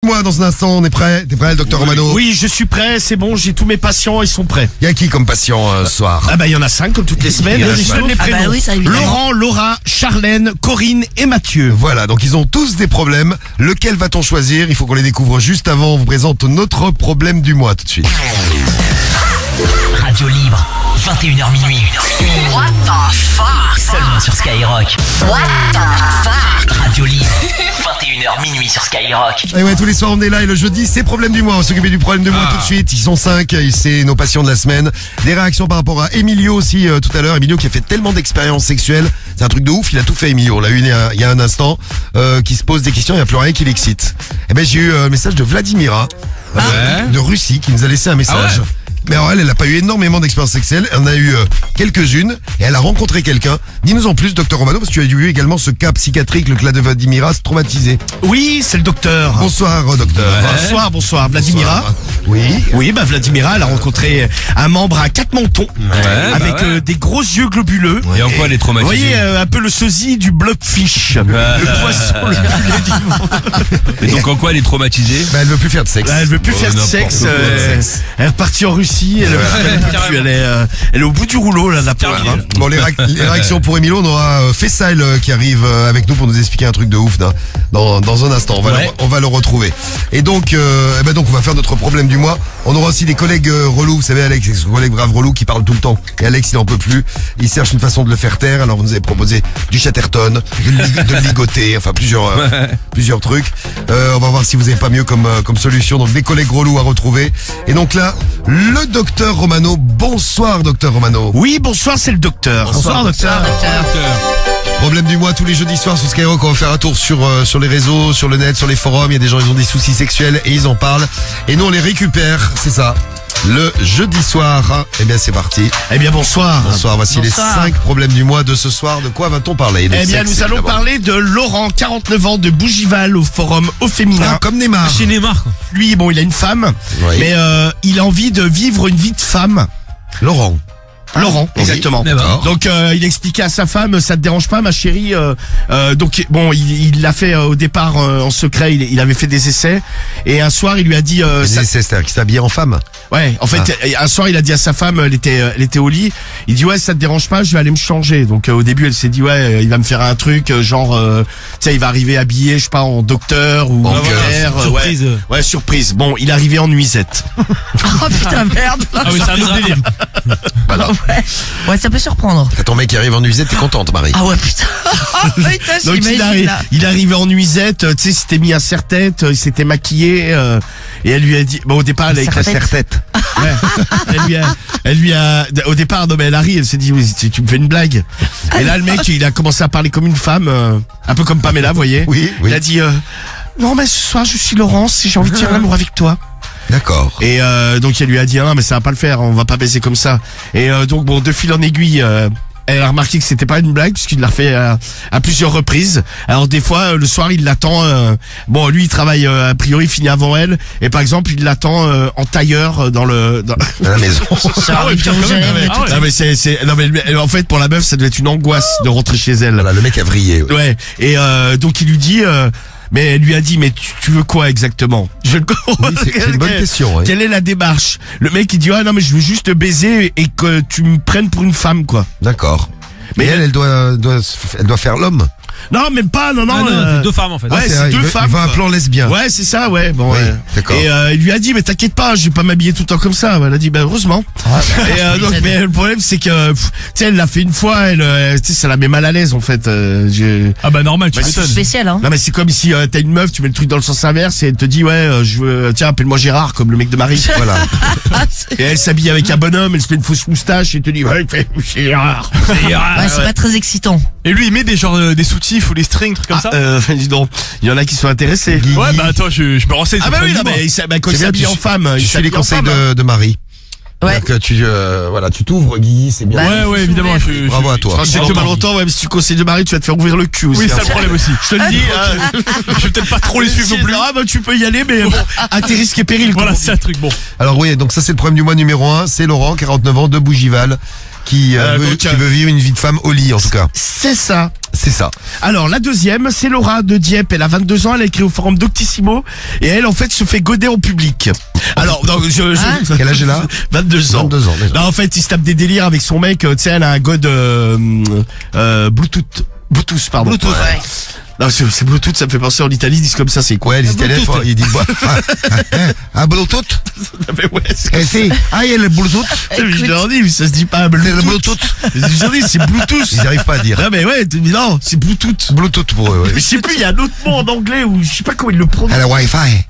Moi, dans un instant, on est prêt. T'es prêt, le docteur Romano? Oui, je suis prêt, c'est bon, j'ai tous mes patients, ils sont prêts. Il y a qui comme patient ce soir? Ah bah il y en a 5 comme toutes les semaines. Il y en a Je cinq. donne les Ah bah prénoms. oui, ça, évidemment. Laurent, Laura, Charlène, Corinne et Mathieu. Voilà, donc ils ont tous des problèmes. Lequel va-t-on choisir? Il faut qu'on les découvre juste avant. On vous présente notre problème du mois tout de suite. Radio libre, 21h minuit. What the fuck? Seulement sur Skyrock. What the fuck? Radio libre, 21h minuit sur Skyrock. Et ouais, tous les soirs on est là et le jeudi c'est problème du mois. On va s'occuper du problème du mois tout de suite. Ils sont 5, c'est nos patients de la semaine. Des réactions par rapport à Emilio aussi tout à l'heure. Emilio qui a fait tellement d'expériences sexuelles. C'est un truc de ouf, il a tout fait Emilio. On l'a eu il y a un instant. Qui se pose des questions, il n'y a plus rien qui l'excite. Et ben j'ai eu un message de Vladimira de Russie qui nous a laissé un message. Mais alors elle n'a pas eu énormément d'expériences sexuelles, elle en a eu quelques-unes et elle a rencontré quelqu'un. Dis-nous en plus, docteur Romano, parce que tu as eu également ce cas psychiatrique, le cas de Vladimira, traumatisé. Oui, c'est le docteur. Bonsoir docteur. Bonsoir, Vladimira. Bonsoir. Oui. Oui, bah Vladimira, elle a rencontré un membre à 4 mentons, avec des gros yeux globuleux. Et en quoi elle est Vous traumatisée? voyez, un peu le sosie du blobfish, le poisson le plus laid du monde. Et donc en quoi elle est traumatisée? Bah, elle veut plus faire de sexe. Elle veut plus faire de sexe. Elle est repartie en Russie. Elle est au bout du rouleau là, la pauvre. Hein. Bon, les réactions pour Emilio, on aura Fessail qui arrive avec nous pour nous expliquer un truc de ouf dans un instant. On va le retrouver. Et donc, donc on va faire notre problème du mois. On aura aussi des collègues relous. Vous savez, Alex, ce collègue grave relou qui parle tout le temps. Et Alex, il n'en peut plus. Il cherche une façon de le faire taire. Alors, vous nous avez proposé du Chatterton, de le ligoter, enfin plusieurs trucs. On va voir si vous avez pas mieux comme solution. Donc, des collègues relous à retrouver. Et donc là, le docteur Romano. Bonsoir, docteur Romano. Oui, bonsoir, c'est le docteur. Bonsoir, docteur. Problème du mois tous les jeudis soirs sur Skyrock. On va faire un tour sur les réseaux, sur le net, sur les forums. Il y a des gens, ils ont des soucis sexuels et ils en parlent. Et nous, on les récupère. C'est ça. Le jeudi soir. Eh bien, c'est parti. Eh bien, bonsoir. Bonsoir. Voici les 5 problèmes du mois de ce soir. De quoi va-t-on parler? Eh bien, nous allons parler de Laurent, 49 ans, de Bougival, au forum Au Féminin. Ah, comme Neymar. Chez Neymar quoi. Lui, bon, il a une femme, Oui. mais il a envie de vivre une vie de femme. Laurent. Laurent, exactement. D'accord. Donc il expliquait à sa femme, ça te dérange pas ma chérie, donc bon, il l'a fait au départ en secret, il avait fait des essais et un soir il lui a dit C'est-à-dire qu'il s'habille en femme. ouais, en fait un soir il a dit à sa femme, elle était au lit, il dit ouais, ça te dérange pas, je vais aller me changer. Donc au début elle s'est dit ouais, il va me faire un truc genre tu sais, il va arriver habillé, je sais pas, en docteur ou en père, surprise. ouais, surprise. Bon, il est arrivé en nuisette. Oh putain, merde. Ah oui, c'est un autre délire. Ouais, ça peut surprendre. Quand ton mec arrive en nuisette, t'es contente, Marie. Ah ouais, putain. Oh putain, Donc j'imagine là. il arrivait en nuisette, tu sais, il s'était mis un serre-tête, il s'était maquillé et elle lui a dit, bon au départ elle a écrit Serre-tête. ouais, elle lui a au départ non mais elle arrive, elle s'est dit oui, tu me fais une blague. Et là le mec il a commencé à parler comme une femme, un peu comme Pamela, vous voyez. Oui. Il a dit non mais ce soir je suis Laurence, j'ai envie de faire l'amour avec toi. D'accord. Et donc elle lui a dit non mais ça va pas le faire, on va pas baiser comme ça. Et donc bon, de fil en aiguille, elle a remarqué que c'était pas une blague puisqu'il l'a fait à plusieurs reprises. Alors des fois le soir il l'attend. Bon lui il travaille a priori, il finit avant elle. Et par exemple il l'attend en tailleur dans À la maison. Ah ouais, putain, Non mais en fait pour la meuf ça devait être une angoisse de rentrer chez elle. Voilà, le mec a vrillé. Ouais. Ouais. Et donc il lui dit. Mais elle lui a dit, mais tu veux quoi exactement? Oui, c'est une bonne question. Ouais. Quelle est la démarche? Le mec il dit ah non mais je veux juste te baiser et que tu me prennes pour une femme quoi. D'accord. Mais elle doit faire l'homme. Non même pas, non. C'est deux femmes en fait. Ouais, c'est deux femmes. Il veut un quoi. plan lesbien. Ouais c'est ça, ouais. Bon. Oui, d'accord. Et il lui a dit mais t'inquiète pas, je vais pas m'habiller tout le temps comme ça. Elle a dit ben heureusement. Et donc mais le problème c'est que tu sais elle l'a fait une fois, elle tu sais ça la met mal à l'aise en fait. Ah bah normal, tu C'est m'étonnes. spécial, hein. Non mais c'est comme si t'as une meuf, tu mets le truc dans le sens inverse et elle te dit ouais je veux tiens appelle-moi Gérard comme le mec de Marie. Voilà. Et elle s'habille avec un bonhomme, elle se met une fausse moustache et te dit ouais Gérard. Ouais, c'est pas très excitant. Et lui il met des des soutifs ou des strings, trucs comme ça. Dis donc, il y en a qui sont intéressés. Ouais bah attends, je me renseigne. Ah bah oui, non, mais quand il C'est bien, s'habille en femme, Tu il suis les s'habille en conseils femme. de Marie. Ouais. Que tu t'ouvres, Guigui, c'est bien. Bah, Ouais, évidemment. Bravo à toi. Je pense que dans pas longtemps, même si tu conseilles de Marie, tu vas te faire ouvrir le cul aussi. Oui, c'est hein. ça le problème aussi. Je te le dis. Je vais peut-être pas trop les suivre non plus. Ah bah tu peux y aller, mais bon, à tes risques et périls. Voilà, comme on c'est un truc bon. Alors oui, donc ça c'est le problème du mois numéro 1. C'est Laurent, 49 ans, de Bougival, qui veut vivre une vie de femme au lit en tout cas. C'est ça. C'est ça. Alors, la deuxième, c'est Laura de Dieppe. Elle a 22 ans, elle a écrit au forum Doctissimo. Et elle, en fait, se fait goder en public. Alors, non, Quel âge elle a 22 ans. 22 ans, déjà. Non, en fait, il se tape des délires avec son mec. Tu sais, elle a un god Bluetooth. Bluetooth, pardon. Bluetooth, ouais. Non, c'est Bluetooth, ça me fait penser en Italie, ils disent comme ça, c'est quoi? Ouais, les Italiens, ils disent, un Bluetooth? Mais ouais, c'est Eh si, il y a le Bluetooth. je leur dis, mais ça se dit pas C'est Bluetooth. le Bluetooth. Je leur dis, c'est Bluetooth. Ils n'arrivent pas à dire. Non, mais ouais, non, c'est Bluetooth. Bluetooth pour eux, ouais. Mais je sais plus, il y a un autre mot en anglais où je sais pas comment ils le prononcent. Elle a Wi-Fi.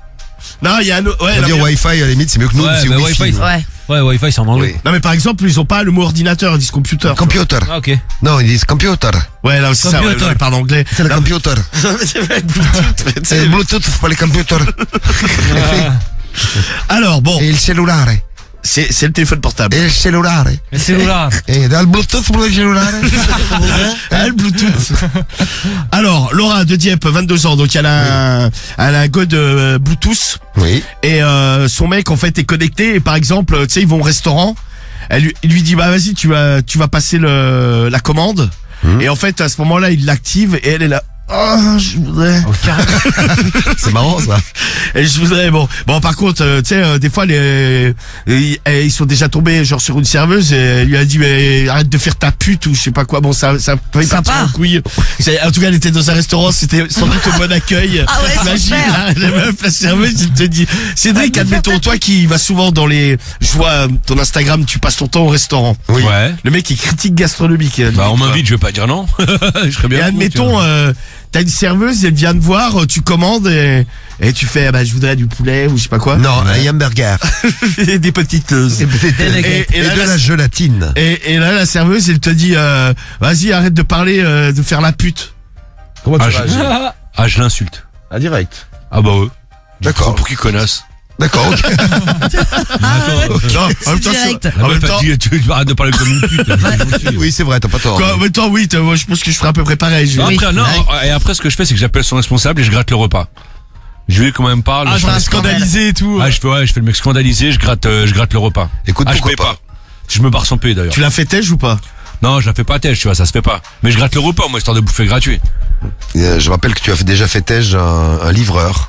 Non, il y a un autre, ouais, On va non, dire mais- Wi-Fi, à la limite, c'est mieux que nous, Ouais, c'est bah, Wi-Fi. Wi-Fi, Ouais. Ouais, Wi-Fi, c'est en anglais. Oui. Non, mais par exemple, ils ont pas le mot ordinateur, ils disent computer. Computer. Ah, ok. Non, ils disent computer. Ouais, là aussi, ça, ouais, Computer. non, ils parlent anglais. C'est le computer. C'est vrai, Bluetooth, mais tu C'est sais. le Bluetooth, c'est pas le computer. Alors, bon, Et il cellulare. c'est le téléphone portable. E il cellulare. Le cellulaire. E dal Bluetooth pour le cellulare. Ah, le Bluetooth. Alors, Laura de Dieppe, 22 ans, donc elle a un god Bluetooth. Oui. Et son mec en fait est connecté et par exemple tu sais ils vont au restaurant, il lui dit bah vas-y tu vas passer la commande et en fait à ce moment-là il l'active et elle est là oh je voudrais C'est marrant, ça. et je voudrais bon par contre tu sais des fois ils sont déjà tombés genre sur une serveuse et elle lui a dit mais arrête de faire ta pute ou je sais pas quoi bon ça fait Sympa. partir en couille. En tout cas elle était dans un restaurant, c'était sans doute un bon accueil. Ah ouais, Imagine super. la meuf, la serveuse, elle te dit Cédric, admettons toi qui vas souvent dans les je vois ton Instagram, tu passes ton temps au restaurant. Oui. Ouais. Le mec est critique gastronomique. Bah, on m'invite, je vais pas dire non. Je serais bien. Et fou, admettons tiens. t'as une serveuse, elle vient te voir, tu commandes et tu fais bah je voudrais du poulet ou je sais pas quoi. Non, un hamburger. Et des petites Et là, de la gelatine. et là la serveuse elle te dit vas-y arrête de parler de faire la pute. Comment Ah, je l'insulte. À direct. Ah bah ouais. D'accord. Pour qui connasse. D'accord, ok. Non, en même temps, direct. en même temps, Tu arrêtes de parler comme une pute. Oui, c'est vrai, t'as pas tort. quoi, en même temps, oui, moi je pense que je ferai à peu près pareil. Non, après, non, et après, ce que je fais, c'est que j'appelle son responsable et je gratte le repas. Je vais quand même parle. Ah, je genre fais- scandalisé et tout. Ah, je fais le mec scandalisé, je gratte le repas. Écoute, Ah, je pourquoi paye pas. Je me barre sans payer d'ailleurs. Tu l'as fait têche ou pas? Non, je la fais pas têche, tu vois, ça se fait pas. Mais je gratte le repas, moi, histoire de bouffer gratuit. Je rappelle que tu as déjà fait tège un livreur.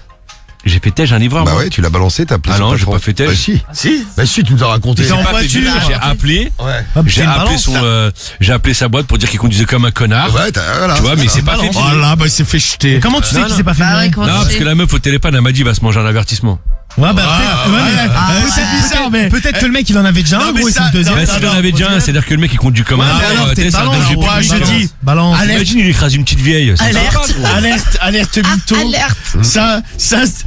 J'ai fait têche un livreur. Bah moi. ouais, tu l'as balancé, t'as appelé Ah son non, j'ai patron. pas fait tèche. Bah si. Si. Bah si, tu nous as raconté. J'ai en pas fait voiture. têche, j'ai appelé. Ouais. J'ai appelé sa boîte pour dire qu'il conduisait comme un connard. Ouais, voilà. Tu vois, mais il s'est pas fait Oh virer. là, bah il s'est fait jeter. Comment tu sais qu'il s'est pas fait Bah ouais, virer comment Non, tu parce sais que la meuf au téléphone, elle m'a dit, il va se manger un avertissement. Ouais, bah Ah, peut-être. ouais, Ouais, c'est bizarre, mais. Peut-être que le mec il en avait déjà Non, un, mais gros, et ça- c'est le deuxième. Ouais, s'il en avait déjà un, c'est-à-dire que le mec, il conduit comme un Ouais, mais mort, alors, tu sais, c'est un balance, danger moi, public, je balance. dis. Balance. Imagine, il écrase une petite vieille. c'est Alerte. sympa, quoi. Alerte mytho. Alerte. Ça,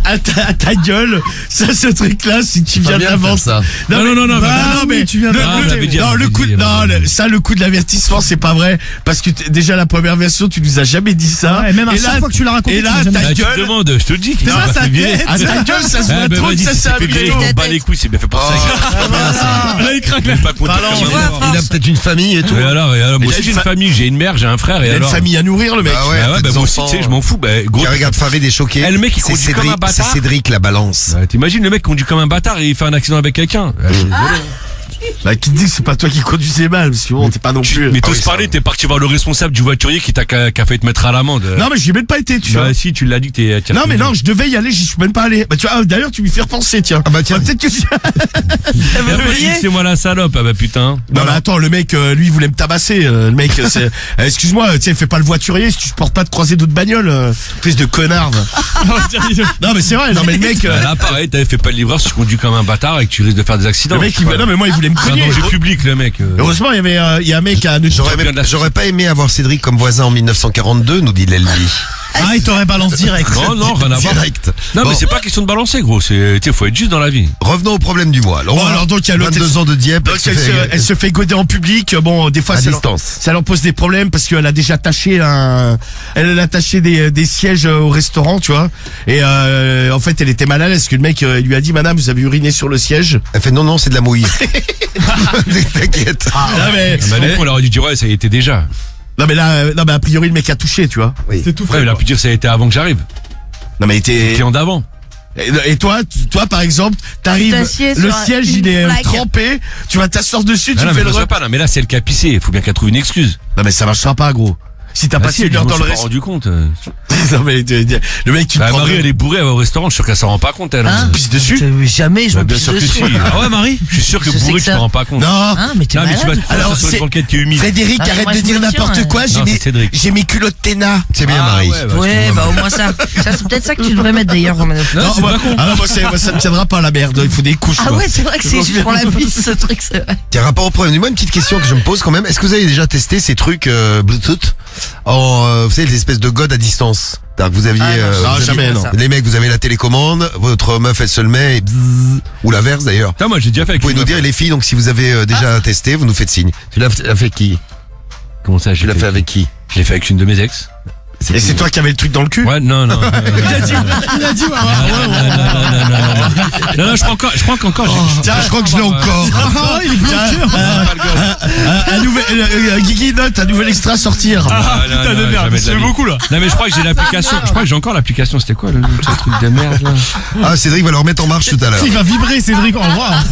à ta gueule, ça, ce truc-là, si tu viens bien de d'avancer. faire ça. Non, non, bah, bah, non, mais tu viens le- Ah, le- on l'avait dit, non, on le l'avait coup, dit, non, on l'avait dit. ça, le coup de l'avertissement, c'est pas vrai, parce que déjà la première version, tu nous as jamais dit ça. Ouais, même à Et chaque là- fois que tu l'as raconté, et tu là, l'as jamais ta Bah, tu te gueule. demandes, je te le dis. qu'il ça, s'est ça fait virer. tête. À ta gueule, ça se voit Ah, bah, trop que vas-y, ça si s'est c'est fait virer, amélioré. on bat les couilles, c'est bien fait pour ça. Là, il craque là. Même pas content Balance. comme Tu un vois, mort. force. Il a peut-être une famille et tout. Et alors, moi Il a aussi une j'ai une fa- famille, j'ai une mère, j'ai un frère, et Il a une alors. famille à nourrir, le mec. Ah ouais, Bah ouais, des bah moi aussi, enfants. tu sais, je m'en fous, bah, gros. Qui regarde Favé des choqués. Eh, le mec, il C'est conduit comme un Cédric, c'est bâtard. Cédric la balance. Bah, t'imagines, le mec conduit comme un bâtard et il fait un accident avec quelqu'un. Bah, qui te dit que c'est pas toi qui conduisais mal, parce que bon, t'es pas non plus. Mais Ah t'oses oui, parler, ça- t'es parti voir le responsable du voiturier qui a failli te mettre à l'amende. Non, mais j'y ai même pas été, tu vois. Bah, si, tu l'as dit que t'es. Non, mais non, je devais y aller, j'y suis même pas allé. Bah, tu vois, d'ailleurs, tu m'y fais repenser, tiens. Ah bah tiens. Peut-être que C'est moi la salope, ah bah putain. Non mais attends, le mec, lui, il voulait me tabasser. Le mec, c'est... excuse-moi, tu sais, fais pas le voiturier si tu supportes pas de croiser d'autres bagnoles. Prise de connard. Non mais c'est vrai, non mais le mec... Bah, là, pareil, t'avais fait pas le livreur si tu conduis comme un bâtard et que tu risques de faire des accidents. le mec, je sais pas. non mais moi, il voulait me C'est un cogner. danger public, le mec. Heureusement, il y avait, il y a un mec à... J'aurais pas aimé avoir Cédric comme voisin en 1942, nous dit Lelby. Ah, il t'aurait balance direct. Non, rien à voir. Direct. Non, Bon, mais c'est pas question de balancer, gros. C'est, tu sais, faut être juste dans la vie. revenons au problème du mois. Bon, alors donc, il y a l'autre... 22 ans de Dieppe. Donc elle se fait goder en public. Bon, des fois, à ça distance. leur pose des problèmes parce qu'elle a déjà taché elle a attaché des sièges au restaurant, tu vois. Et en fait, elle était mal à l'aise parce que le mec lui a dit, madame, vous avez uriné sur le siège. Elle fait non, c'est de la mouille. T'inquiète. Non mais, Bah, du coup, on leur a dit, ouais, ça y était déjà. non mais là, non mais a priori le mec a touché, tu vois. Oui. C'est tout Après, il a pu dire, ça a été avant que j'arrive. Non mais il était. Client d'avant. Et toi, par exemple, t'arrives, t'assieds le sur siège une il est flaque. trempé, tu vas t'asseoir dessus, tu Non, fais mais le je sais repas. pas, non, mais là, c'est elle qui a pissé. Il faut bien qu'elle trouve une excuse. Non mais ça marchera pas, gros. si t'as Ah passé si, une je heure m'en dans le suis pas restaurant. rendu compte. Non, mais, le mec, tu te Bah, prends Marie, elle est bourrée, elle va au restaurant, je suis sûr qu'elle s'en rend pas compte, elle. Hein pisse dessus. Jamais, je Bah, me bien pisse sûr que dessus. si. Ah ouais, Marie? Je suis sûr que Je sais bourré, que tu te ça- rends pas compte. Non. Hein, mais t'es Non, mais tu vas malade. te Alors, prendre sur c'est- une banquette qui est humide. Frédéric, Ah, mais arrête moi, de je dire me le n'importe tiens, quoi, Non, c'est Cédric. j'ai mes culottes Téna. C'est bien, Ah, Marie. ouais, bah, Ouais, excuse-moi. bah au moins ça. Ça, c'est peut-être ça que tu devrais mettre d'ailleurs, Romano. Non, c'est moi, pas con. moi, ça me tiendra pas la merde. Il faut des couches. Ah moi. ouais, c'est vrai que c'est juste pour la bise, ce truc, c'est vrai. Tiens, rapport au problème du mois, une petite question que je me pose quand même. Est-ce que vous avez déjà testé ces trucs Bluetooth vous savez, les espèces de godes à distance? C'est-à-dire que vous aviez, Ah, non, vous non, aviez- jamais, non. Les mecs, vous avez la télécommande, votre meuf elle se le met et bzzz, ou l'inverse d'ailleurs. Putain, moi, j'ai déjà fait Vous avec pouvez une nous dire, meuf. les filles, donc si vous avez déjà testé, vous nous faites signe. Tu l'as fait avec qui? Comment ça, Tu l'as fait avec qui? Je l'ai fait avec une de mes ex. Et c'est toi qui avais le truc dans le cul? Ouais, non, non. Il a dit, Non, je crois qu'encore, Tiens, Je crois que je l'ai encore. Ah, il est bloqué. Un nouvel, Guigui note, un nouvel extra à sortir. Ah, putain non, de non, merde, jamais de c'est la vie. beaucoup là. Non, mais je crois que j'ai l'application. Je crois que j'ai encore l'application. C'était quoi le truc de merde, là? Ah, Cédric va le remettre en marche tout à l'heure. Il va vibrer, Cédric, au revoir.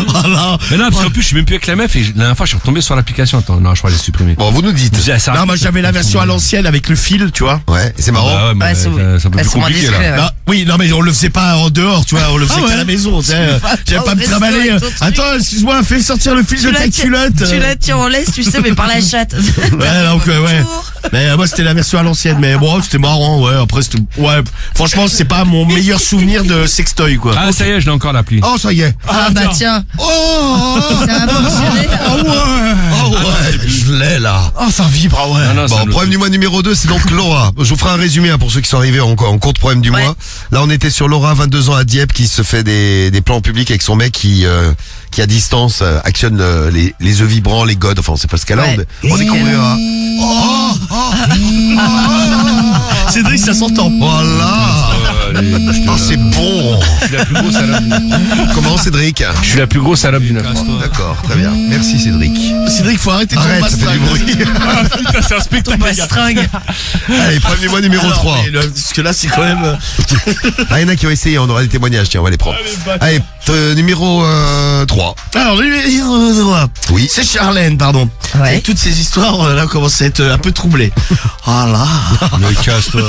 Voilà. Mais non, parce qu'en plus, je suis même plus avec la meuf et la dernière fois, je suis retombé sur l'application. Attends, non, je crois que je l'ai supprimé. Bon, vous nous dites. Non, moi j'avais la version à l'ancienne avec le fil, tu vois. Ouais, et c'est marrant. Bah ouais, mais Ouais, c'est c'est un peu ouais, plus c'est moins compliqué, discret, là. ouais. Non, oui, non, mais on le faisait pas en dehors, tu vois, on le faisait Ah ouais. qu'à la maison, tu sais. Tu vas au pas me resto trimballer. avec ton truc. Attends, excuse-moi, fais sortir le fil de ta culotte. Tu la tires en laisse, tu sais, mais par la chatte. Ouais, donc, ouais. Bonjour. Mais moi, c'était la version à l'ancienne, mais bon, c'était marrant, ouais. Après, c'était, ouais. Franchement, c'est pas mon meilleur souvenir de sextoy, quoi. Ah, ça y est, je l'ai encore l'appli. Oh, ça y est. Ah bah tiens, Oh, ça a fonctionné. oh ouais, je l'ai là. Oh, ça vibre, ah ouais. Non, non, Bon, ça me- problème du mois numéro 2, c'est donc Laura. Je vous ferai un résumé pour ceux qui sont arrivés en cours de problème du Ouais. mois. Là, on était sur Laura, 22 ans à Dieppe, qui se fait des plans publics avec son mec qui à distance actionne les œufs vibrants, les godes. Enfin, on sait pas ce qu'elle a. Ouais. On découvrira. Cédric, ça s'entend. Voilà. Oh, c'est bon. Je suis la plus grosse salope. Comment, Cédric? Je suis la plus grosse salope du 9 mois. D'accord, très bien. Merci, Cédric. Cédric, faut arrêter de Arrête, ça fait du bruit. Putain, c'est un spectacle. Bah, stringue. Allez, problème du mois numéro Alors, 3. mais parce que là, c'est quand même. Ah, il y en a qui ont essayé, on aura des témoignages, tiens, on va les prendre. Allez, numéro 3. Alors, Oui. c'est Charlène, pardon. Ouais. Et toutes ces histoires, là, commencent à être un peu troublées. Ah là. Mais casse-toi.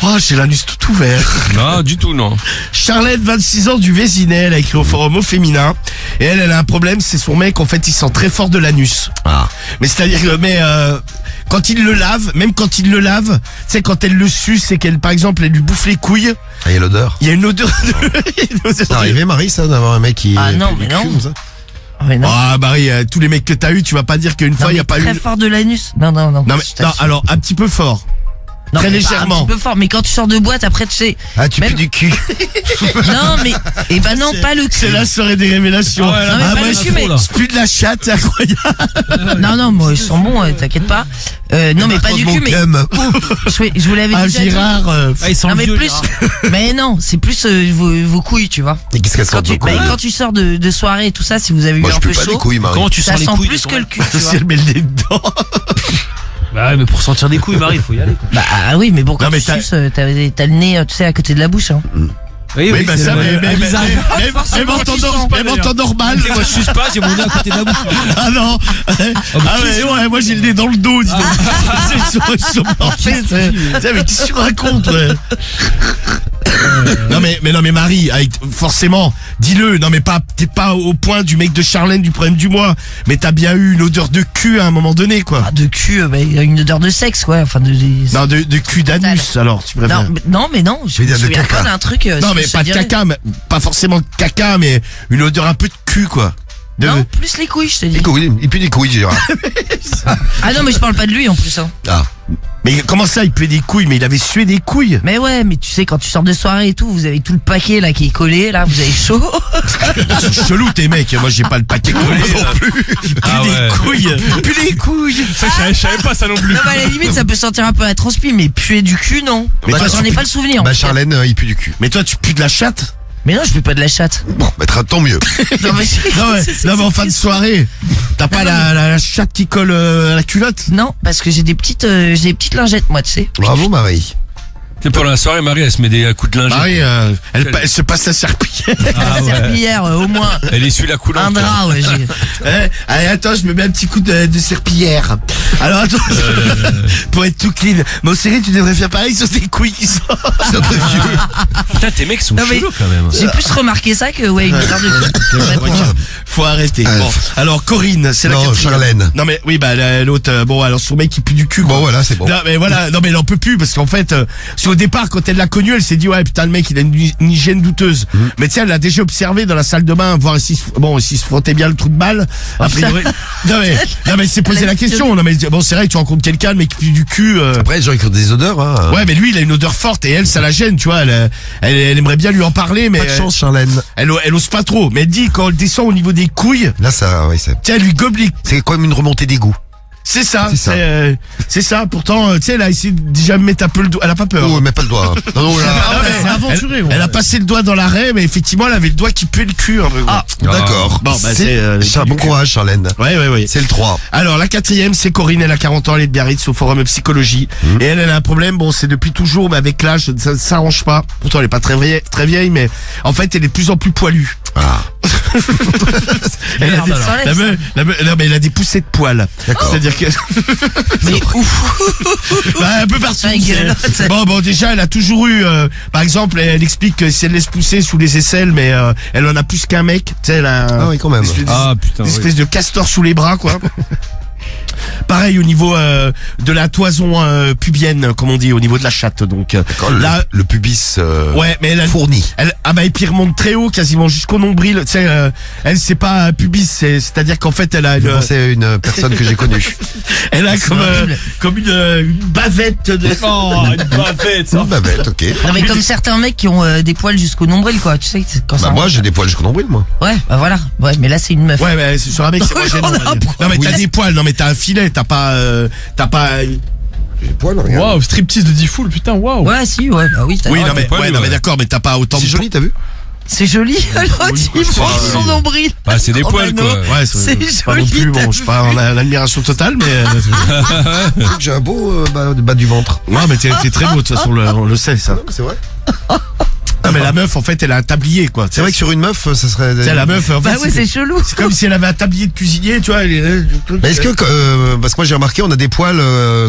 Oh, j'ai l'anus tout ouvert. Non, du tout, non. Charlène, 26 ans, du Vésinet, elle a écrit au forum au féminin. Et elle a un problème, c'est son mec, en fait, il sent très fort de l'anus. Ah. Mais c'est-à-dire que, quand il le lave, même quand il le lave, tu sais, quand elle le suce et qu'elle, par exemple, elle lui bouffe les couilles, Ah, il y a l'odeur. il y a une odeur de... une odeur C'est de- arrivé, Marie, ça, d'avoir un mec qui... Ah, non, fait mais du non. cul, comme ça Ouais, non. Ah, Marie, tous les mecs que t'as eu, tu vas pas dire qu'une fois, il y a pas eu... Très fort de l'anus. Non, non, non. Non, mais, je non, t'assure. alors, un petit peu fort. Non, très mais pas légèrement. Un petit peu fort, mais quand tu sors de boîte, après, tu sais. Ah, tu Même- pues du cul. Non, mais. Eh ben non, pas le C'est cul. la soirée des révélations. Non, mais pas le cul, mais. C'est plus de la chatte, c'est incroyable. Non, non, moi, ils sont bons, t'inquiète pas. Non, mais pas du cul, mais. Je vous l'avais Ah, déjà dit. Gérard, Ah, ils sont Non, mais vieux, plus. Mais non, c'est plus vos couilles, tu vois. Et qu'est-ce qu'elle sort Quand tu, de quoi quand tu sors de soirée et tout ça, si vous avez eu Moi, un je peu peux pas les chaud, couilles, Marie. Comment tu ça sens les sent couilles plus de que ton le cul, tu si vois. elle met le nez dedans. Bah ouais, mais pour sentir des couilles, Marie, il faut y aller. Quoi. Bah oui, mais bon, quand Non, mais tu t'as- suces, t'as le nez, tu sais, à côté de la bouche. Hein. Oui, bah ça, mais forcément, en temps tu nor- sens. même en temps normal. Moi, je suce pas, j'ai mon nez à côté de la bouche. Ah non. Ah ouais, moi j'ai le nez dans le dos, dis donc. Ils sont marqués, tu sais, mais qu'est-ce que tu racontes, ouais. Non mais Marie, forcément, dis-le, non mais pas peut-être pas au point du mec de Charlène du problème du mois, mais t'as bien eu une odeur de cul à un moment donné, quoi. Ah, de cul, bah, il y a une odeur de sexe, quoi. Enfin, Non, de cul d'anus, alors, tu préfères. non, mais non, je veux me dire de souviens caca. pas d'un truc. Non, mais je pas de dirais. caca, mais pas forcément de caca, mais une odeur un peu de cul, quoi. De- Non, plus les couilles, je te dis. Les couilles, il pue des couilles, Gérard. Ah non, mais je parle pas de lui en plus. Hein. Ah. Mais comment ça, il puait des couilles? Mais il avait sué des couilles. Mais ouais, mais tu sais, quand tu sors de soirée et tout, vous avez tout le paquet là qui est collé, là, vous avez chaud. C'est chelou tes mecs, moi j'ai pas le paquet collé non plus. Il pue Ah ouais. des couilles. Il pue les couilles. Je savais pas ça non plus. Non, mais à la limite, ça peut sentir un peu la transpi, mais puer du cul, non. Mais Bah, toi, j'en tu ai pas le souvenir. en Bah, tout cas. Charlène, il pue du cul. Mais toi tu pues de la chatte? Mais non, je fais pas de la chatte. Bon, bah, tant mieux. Non, mais, Non mais en fin de soirée, t'as pas la chatte qui colle à la culotte? Non, parce que j'ai des petites lingettes, moi, tu sais. Bravo, Marie. C'est pendant la soirée, Marie, elle se met des coups de linge. Marie, elle se passe la serpillière. La serpillière, au moins. Elle essuie la coulante. Un drap, ouais. Allez, attends, je me mets un petit coup de serpillière. Alors attends, pour être tout clean. Mais au série, tu devrais faire pareil sur tes couilles qui sortent. C'est un peu vieux. Putain, tes mecs sont Non, mais chelous quand même. J'ai plus remarqué ça que, ouais, une histoire de... Faut arrêter. Bon, alors Corinne, c'est la Non, quatrième. Charlène. Non mais oui, bah l'autre, bon, alors son mec il pue du cul. Bon, quoi. voilà, c'est bon. Non mais voilà, non mais elle en peut plus parce qu'en fait, au départ quand elle l'a connu, elle s'est dit ouais putain le mec il a une hygiène douteuse. Mais tu sais, elle l'a déjà observé dans la salle de bain, voir s'il se frottait bien le trou de balle. A priori. non mais c'est posé la question. Non mais bon c'est vrai que tu rencontres quelqu'un, le mec qui pue du cul. Après, les gens ils ont des odeurs, hein. Ouais mais lui il a une odeur forte et elle ça la gêne, tu vois. Elle aimerait bien lui en parler mais Pas de chance, Charlène. elle ose pas trop. Mais elle dit quand elle descend au niveau des couilles, Là, ça, oui, tiens elle lui goblique. c'est comme une remontée d'égout. C'est ça, C'est ça. c'est ça. Pourtant, tu sais, elle a essayé de déjà mettre un peu le doigt. Elle a pas peur. Oh, mais pas le doigt. hein. Non, là. Ah ouais, c'est aventuré, elle, gros. elle a passé le doigt dans l'arrêt, mais effectivement, elle avait le doigt qui puait le cul un peu. Ah. D'accord. Bon, bah, c'est, Bon courage, Charlène. Ouais. C'est le 3. Alors, la quatrième, c'est Corinne, elle a 40 ans, elle est de Biarritz au forum psychologie. Et elle a un problème, bon, c'est depuis toujours, mais avec l'âge, ça s'arrange pas. Pourtant, elle est pas très vieille, mais en fait, elle est de plus en plus poilue. Ah. Elle a, Merde, alors. non, mais elle a des poussées de poils. C'est-à-dire que, Mais ouf. bah, un peu partout. Ta gueule. c'est- Bon, déjà, elle a toujours eu, par exemple, elle explique que si elle laisse pousser sous les aisselles, mais elle en a plus qu'un mec. Tu sais, elle a Ah oui, quand même. Ah, putain, une oui. espèce de castor sous les bras, quoi. Pareil au niveau de la toison pubienne, comme on dit, au niveau de la chatte. Donc là, Le pubis ouais, mais elle fourni. ah bah et puis elle remonte très haut, quasiment jusqu'au nombril. Tu sais, elle c'est pas un pubis, c'est-à-dire qu'en fait elle a Je pensais à une personne que j'ai connue. elle a comme une bavette de. Oh, une bavette, Une bavette, ok. Non, mais comme certains mecs qui ont des poils jusqu'au nombril, quoi. Tu sais, quand ça. Bah moi j'ai des poils jusqu'au nombril, moi. Ouais, bah voilà. Ouais, mais là, c'est une meuf. Ouais, mais c'est sur un mec, c'est moins gênant. on va dire. Non mais t'as des poils, non mais t'as un filet, t'as pas. J'ai des poils, regarde. Waouh, striptease de D-Full, putain, waouh. Ouais, si, ouais, bah oui. Oui, non mais poils, ouais, non mais ouais. d'accord, mais t'as pas autant C'est de joli, t'as vu? C'est joli, alors oui, il quoi, montre c'est- son nombril. Bah, c'est des Oh, poils, bah quoi. non. Ouais, C'est pas non joli, plus, t'as bon, je suis pas en admiration totale, mais. J'ai un beau bas du ventre. Non, mais t'es très beau, de toute façon, on le sait, ça. C'est vrai. Non, mais la meuf, en fait, elle a un tablier, quoi. C'est vrai que sur une meuf, ça serait. Tu sais, la meuf, en fait, Bah ouais, c'est chelou. c'est comme si elle avait un tablier de cuisinier, tu vois. Mais est-ce que parce que moi j'ai remarqué, on a des poils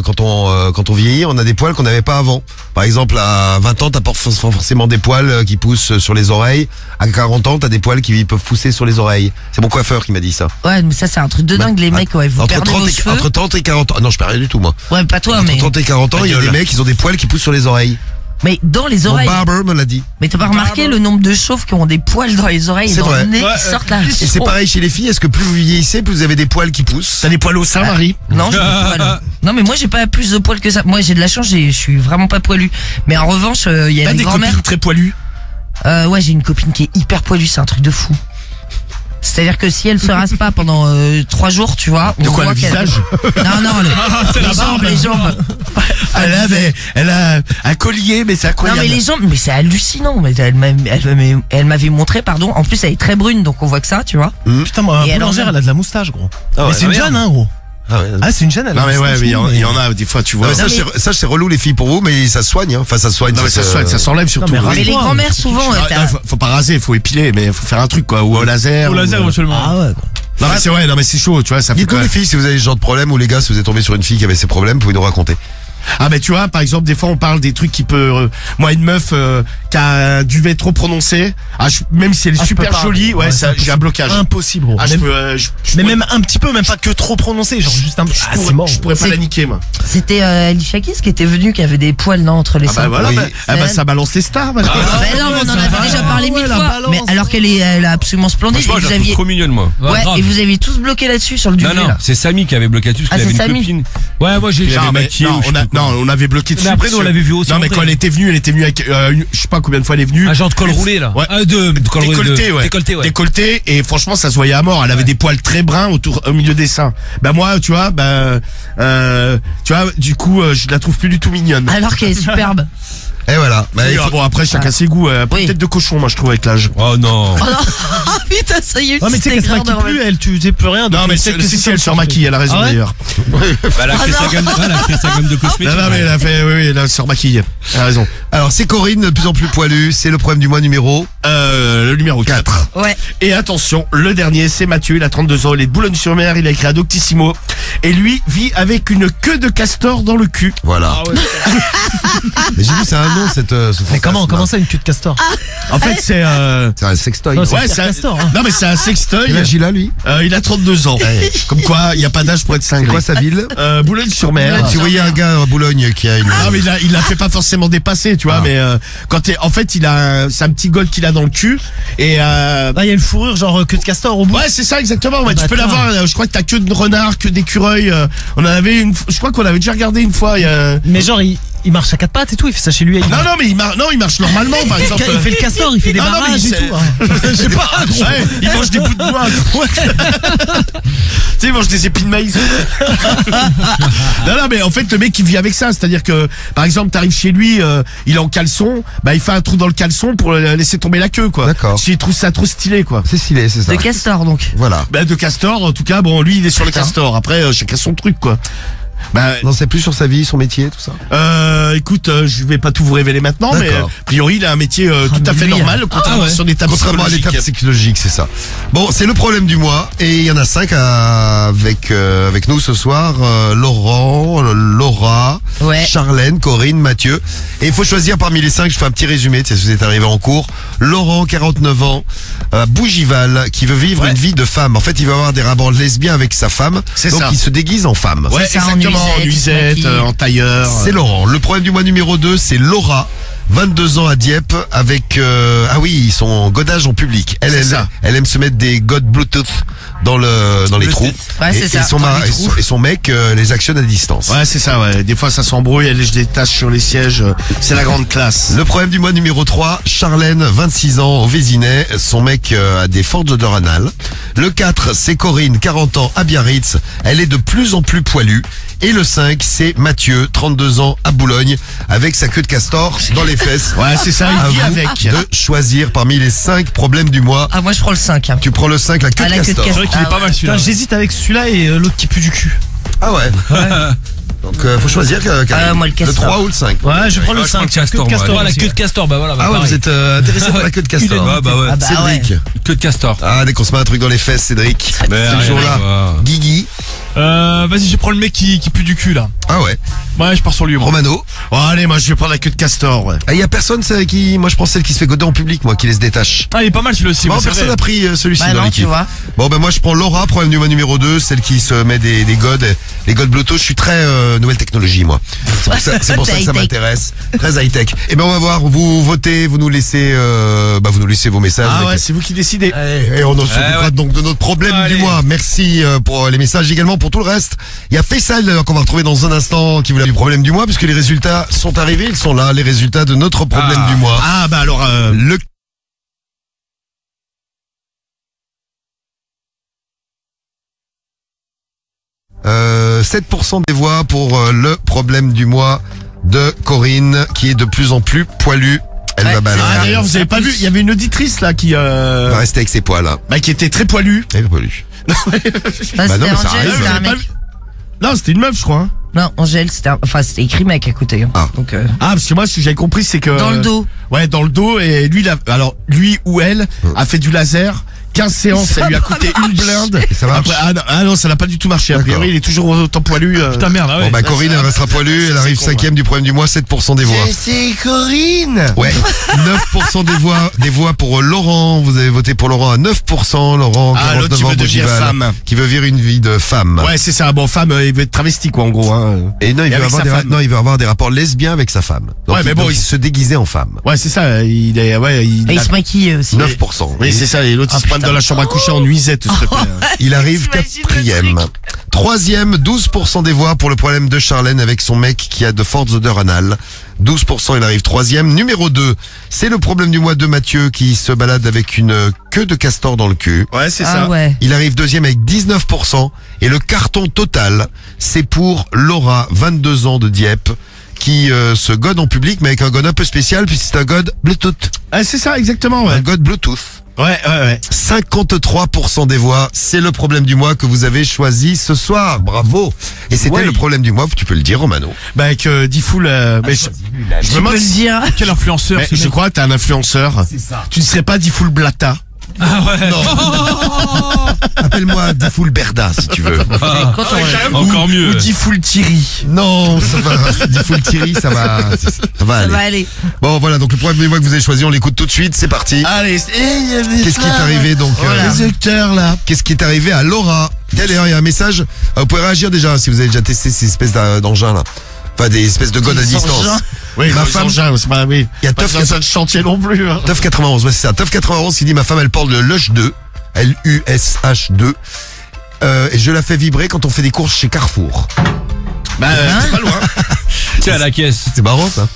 quand on vieillit, on a des poils qu'on n'avait pas avant. Par exemple, à 20 ans, t'as pas forcément des poils qui poussent sur les oreilles. À 40 ans, t'as des poils qui peuvent pousser sur les oreilles. C'est mon coiffeur qui m'a dit ça. Ouais, mais ça, c'est un truc de dingue, les mecs, ouais. Vous Entre perdez vos 30 cheveux. entre 30 et 40 ans. Non, je perds rien du tout, moi. Ouais, pas toi, Entre mais. 30 et 40 ans, il y a des mecs, ils ont des poils qui poussent sur les oreilles. Mais dans les Mon oreilles. barber me l'a dit. Mais t'as pas remarqué le nombre de chauves qui ont des poils dans les oreilles et C'est dans vrai. le nez Ouais, qui sortent là. Et c'est pareil chez les filles. Est-ce que plus vous vieillissez, plus vous avez des poils qui poussent? T'as des poils au sein, Marie? Non, j'ai pas de poils. Non, mais moi, j'ai pas plus de poils que ça. Moi, j'ai de la chance, je suis vraiment pas poilu. Mais en revanche, il y a T'as une des grand-mère. copines très poilues? Ouais, j'ai une copine qui est hyper poilue, c'est un truc de fou. C'est-à-dire que si elle se rase pas pendant 3 jours, tu vois. De on quoi, voit le qu'elle- visage? Non, les jambes. Elle a un collier, mais c'est Non, incroyable. mais les jambes, mais c'est hallucinant. Mais elle m'avait montré, pardon. En plus, elle est très brune, donc on voit que ça, tu vois. Putain, moi, Et elle boulangère, en a. elle a de la moustache, gros. Ah ouais, Mais c'est une merde. jeune, hein, gros. Ah ouais. Ah, c'est une jeune, elle a Non, mais une ouais, moustache, mais il y en a, des fois, tu vois. Ouais, ça, c'est relou les filles pour vous, mais ça se soigne. Hein. Enfin, ça se soigne. Non, mais ça soigne, ça s'enlève surtout. mais Ouais. Mais les Rase-toi, grand-mères, c'est souvent, Ah, t'as- faut pas raser, faut épiler, mais faut faire un truc, quoi, ou au laser. Au laser, ou- éventuellement. Ah ouais, quoi. Non, mais c'est vrai, non, mais c'est chaud, tu vois, ça fait Dites-nous quoi. les filles si vous avez ce genre de problème ou les gars si vous êtes tombé sur une fille qui avait ces problèmes, vous pouvez nous raconter. Ah, mais tu vois, par exemple, des fois, on parle des trucs qui peut, moi, une meuf, qui a un duvet trop prononcé, même si elle est Ah, je super peux pas. jolie, ouais, Ouais, ça, c'est j'ai un blocage. Impossible, gros. Ah, je Même- peux, mais même un petit peu, même pas que trop prononcé, genre juste un peu. Ah, c'est mort. je pourrais pas C'est- la niquer, moi. C'était Alicia Keys qui était venue, qui avait des poils, non, entre les Ah, bah seins. voilà, Oui. ah, bah, ça balance les stars, maintenant. Bah non, mais on en avait déjà parlé ouais, 1000 la fois. balance. Mais alors qu'elle est absolument splendide. Franchement, Et je vous la trouve aviez, trop mignonne, moi. ouais, grave. et vous aviez tous bloqué là-dessus sur le duvet, Non, non, là. c'est Samy qui avait bloqué là-dessus parce Ah, qu'elle avait c'est une Samy. copine. Ouais, moi, j'ai. Il avait mais- maquillé non, ou je sais plus quoi. on avait bloqué dessus. Mais après, nous, on l'avait vu aussi Non, en mais vrai. quand elle était venue avec, je sais pas combien de fois elle est venue. Un genre de col roulé, là. Ouais. De col roulé. Décolleté, ouais. Décolleté, ouais. Décolleté, et franchement, ça se voyait à mort. Elle avait des poils très bruns au milieu des seins. Bah, moi, tu vois, du coup, je la trouve plus du tout mignonne. Alors qu'elle est superbe. Et voilà. Bah, il faut- Bon, après, chacun ses goûts. Oui. Peut-être de cochon, moi, je trouve, avec l'âge. Oh non. Oh non. Ah putain, ça y est, Ouais, mais tu sais qu'elle se maquille plus, elle, tu sais plus rien. donc Non, mais peut-être que si, ça elle qui se remaquille, elle a raison Ah ouais d'ailleurs. Bah, elle a créé sa gamme, elle a créé sa gamme de cosmétiques. Non, mais elle a fait, oui, elle se remaquille. Elle a raison. Alors, c'est Corinne, de plus en plus poilue. C'est le problème du mois numéro. Le numéro 4. Ouais. Et attention, le dernier, c'est Mathieu, il a 32 ans, il est de Boulogne-sur-Mer, il a écrit à Doctissimo. Et lui vit avec une queue de castor dans le cul. Voilà. Mais j'ai vu, c'est un nom, ce Mais comment fantasme. ça, une queue de castor? En fait, c'est C'est un sextoy. Non, non c'est ouais, un c'est un castor. Hein. Non, mais c'est un sextoy. Quel âge il a, lui? Il a 32 ans. Comme quoi, il n'y a pas d'âge pour être C'est cinglé. quoi sa ville? Boulogne-sur-Mer. Si vous voyez un gars à Boulogne qui a une... Ah, mais il l'a fait pas forcément dépasser, tu vois, Ah. mais en fait, c'est un petit gold qu'il a dans le cul. Et Ah, il y a une fourrure, genre queue de castor au bout. ouais, c'est ça exactement. Ouais, Bah, tu peux attends. l'avoir. Je crois que t'as queue de renard, queue d'écureuil. On en avait je crois qu'on avait déjà regardé une fois. Mais genre, il marche à quatre pattes et tout, il fait ça chez lui. Non, mais il marche normalement, par exemple. Il fait le castor, il fait des Ah, non, mais barrages et c'est- tout. hein. Je sais pas, ouais, il mange des bouts de bois. Tu sais, il mange des épis de maïs. Non, mais en fait, le mec, il vit avec ça. C'est-à-dire que, par exemple, t'arrives chez lui, il est en caleçon, bah, il fait un trou dans le caleçon pour laisser tomber la queue, quoi. D'accord. S'il trouve ça trop stylé, quoi. C'est stylé, c'est ça. De castor, donc. Voilà. Bah, de castor, en tout cas, bon, lui, il est sur le castor. Après, chacun son truc, quoi. Bah, Non, c'est plus sur sa vie, son métier, tout ça. écoute, je vais pas tout vous révéler maintenant, mais D'accord. a priori, il a un métier tout à mais fait lui, normal, contrairement à son état Contrairement à l'étape psychologique. psychologique, c'est ça. Bon, c'est le problème du mois. Et il y en a 5 avec nous ce soir. Laurent, Laura, Ouais. Charlène, Corinne, Mathieu. Et il faut choisir parmi les 5. Je fais un petit résumé, c'est ce qui vous est arrivé en cours. Laurent, 49 ans, Bougival, qui veut vivre Ouais. une vie de femme. En fait, il va avoir des rapports lesbiens avec sa femme. C'est donc ça. il se déguise en femme. Ouais, C'est ça, en exactement, en nuisette, nuisette, il se maquille. en tailleur. C'est Laurent. Le problème du mois numéro 2, c'est Laura. 22 ans à Dieppe avec ah oui, son godage en public. C'est ça. Elle aime se mettre des godes Bluetooth dans les trous. Ouais, c'est ça, son, dans les trous. et son mec les actionne à distance. Ouais, c'est ça, ouais. Des fois, ça s'embrouille, elle lèche des taches sur les sièges. C'est la grande classe. Le problème du mois numéro 3, Charlène, 26 ans, au Vésinet. Son mec a des fortes odeurs anales. Le 4, c'est Corinne, 40 ans, à Biarritz. Elle est de plus en plus poilue. Et le 5, c'est Mathieu, 32 ans, à Boulogne, avec sa queue de castor dans les fesses. Ouais, c'est ça, À il vit vous avec. de choisir parmi les 5 problèmes du mois. Ah, moi, je prends le 5. Hein. Tu prends le 5, la queue Ah, de la queue de castor. castor. qu'il est pas mal celui-là. J'hésite avec celui-là et l'autre qui pue du cul. Ah ouais. Donc faut choisir Karim. moi, le castor. 3 ou le 5. Ouais, je prends Ouais, le je prends 5. le castor, moi. Castor, Ouais, la aussi, queue ouais. de castor, bah voilà. Ah ouais, pareil. vous êtes intéressé par la queue de castor. Ah bah ouais. Ah bah Cédric. Queue de castor. Ah, dès qu'on se met un truc dans les fesses, Cédric. Mais C'est le rien jour-là. à voir. Guigui. Vas-y, je prends le mec qui pue du cul là. Ah ouais. Ouais, je pars sur lui. Moi. Romano. Oh, allez, moi, je vais prendre la queue de castor, ouais. Ah, il y a personne c'est qui, moi je pense celle qui se fait goder en public, moi, qui les détache. Ah, il est pas mal celui-là aussi. Bon, ouais, c'est personne vrai. n'a pris celui-ci Bah dans non, tu l'équipe. vois. Bon, ben moi je prends Laura, problème du mois numéro 2, celle qui se met des godes, les godes Bluetooth. Je suis très nouvelle technologie, moi. C'est pour ça que ça High-tech. m'intéresse. Très high-tech. Et ben on va voir, vous votez, vous nous laissez vos messages. Ah avec- ouais, c'est vous qui décidez. Et on s'occupera ouais. donc de notre problème Allez. du mois. Merci pour les messages également pour tout le reste. Il y a Faisal qu'on va retrouver dans un instant qui voulait du problème du mois puisque les résultats sont arrivés, ils sont là, les résultats de notre problème Ah. du mois. Ah, bah alors, Le 7% des voix pour le problème du mois de Corinne qui est de plus en plus poilue. Elle Ouais, va balader. ah, d'ailleurs, vous avez pas vu, il y avait une auditrice, là, qui Elle va rester avec ses poils. Hein. qui était très poilue. Elle est poilue. Bah, Bah non, c'était mais ça Angèle, arrive. c'était Vous un avez pas mec. vu Non, c'était une meuf, je crois. Hein. Non, Angèle, c'était écrit mec à côté. Hein. Ah. Donc, Ah, parce que moi, ce que j'avais compris, c'est que... dans le dos. Ouais, dans le dos, et lui, lui ou elle a fait du laser. 15 séances, ça lui a coûté une blinde. Et ça marche. Après, non, ça n'a pas du tout marché. A D'accord. priori, il est toujours autant poilu. Putain, merde, ah ouais. Bon bah Corinne elle restera poilue, elle arrive con, 5e du problème du mois, 7% des voix. C'est Corinne. Ouais, 9% des voix pour Laurent. Vous avez voté pour Laurent à 9%. Laurent, Ah, l'autre 49 qui ans, veut devenir Bougival, femme. qui veut vivre une vie de femme. Ouais, c'est ça. Bon, femme, il veut être travesti, quoi, en gros. Hein. Et non, il Et veut avec avoir sa femme. il veut avoir des rapports lesbiens avec sa femme. Donc, Ouais, mais bon, il se déguisait en femme. Ouais, c'est ça. Il est, ouais, Et il se maquille aussi. 9%. Oui, c'est ça. Et l'autre, il se pointe dans la chambre à coucher en nuisette, s'il te plaît. Il arrive T'imagines le 4e. 3e, 12% des voix pour le problème de Charlène avec son mec qui a de fortes odeurs anales. 12%, il arrive 3e. Numéro 2, c'est le problème du mois de Mathieu qui se balade avec une queue de castor dans le cul. Ouais, c'est Ah ça. ouais. Il arrive 2e avec 19%. Et le carton total, c'est pour Laura, 22 ans de Dieppe, qui se gode en public, mais avec un gode un peu spécial, puisque c'est un gode Bluetooth. Ah, c'est ça, exactement, Un ouais. gode Bluetooth. Ouais. 53% des voix, c'est le problème du mois que vous avez choisi ce soir. Bravo. Et c'était Ouais. le problème du mois, tu peux le dire, Romano. Bah, avec Diffoul, mais je me Tu demande peux le si- dire. Quel influenceur mais ce je mec. crois que t'es un influenceur. C'est ça. Tu ne serais pas Diffoul Blata. Appelle-moi Diffoul Berda, si tu veux. Encore Ou mieux. Diffoul Thierry. Non, ça va. Diffoul Thierry, ça va Ça aller. va aller. Bon, voilà, donc le problème du mois que vous avez choisi, on l'écoute tout de suite, c'est parti. Allez, Qu'est-ce qui est arrivé donc Les acteurs, là. Qu'est-ce qui est arrivé à Laura? D'ailleurs, il y a un message. Vous pouvez réagir déjà si vous avez déjà testé ces espèces d'engins là. Enfin, des espèces de godes à distance. engins. Oui, Ma ma femme- femme, c'est pas, oui. Il y a Pas Toff besoin de chantier non plus, hein. Teuf 91, ouais, c'est ça. Teuf 91 qui dit ma femme elle porte le Lush 2, Lush 2. Et je la fais vibrer quand on fait des courses chez Carrefour. Bah, c'est pas loin. Tiens, à la caisse. C'est marrant ça.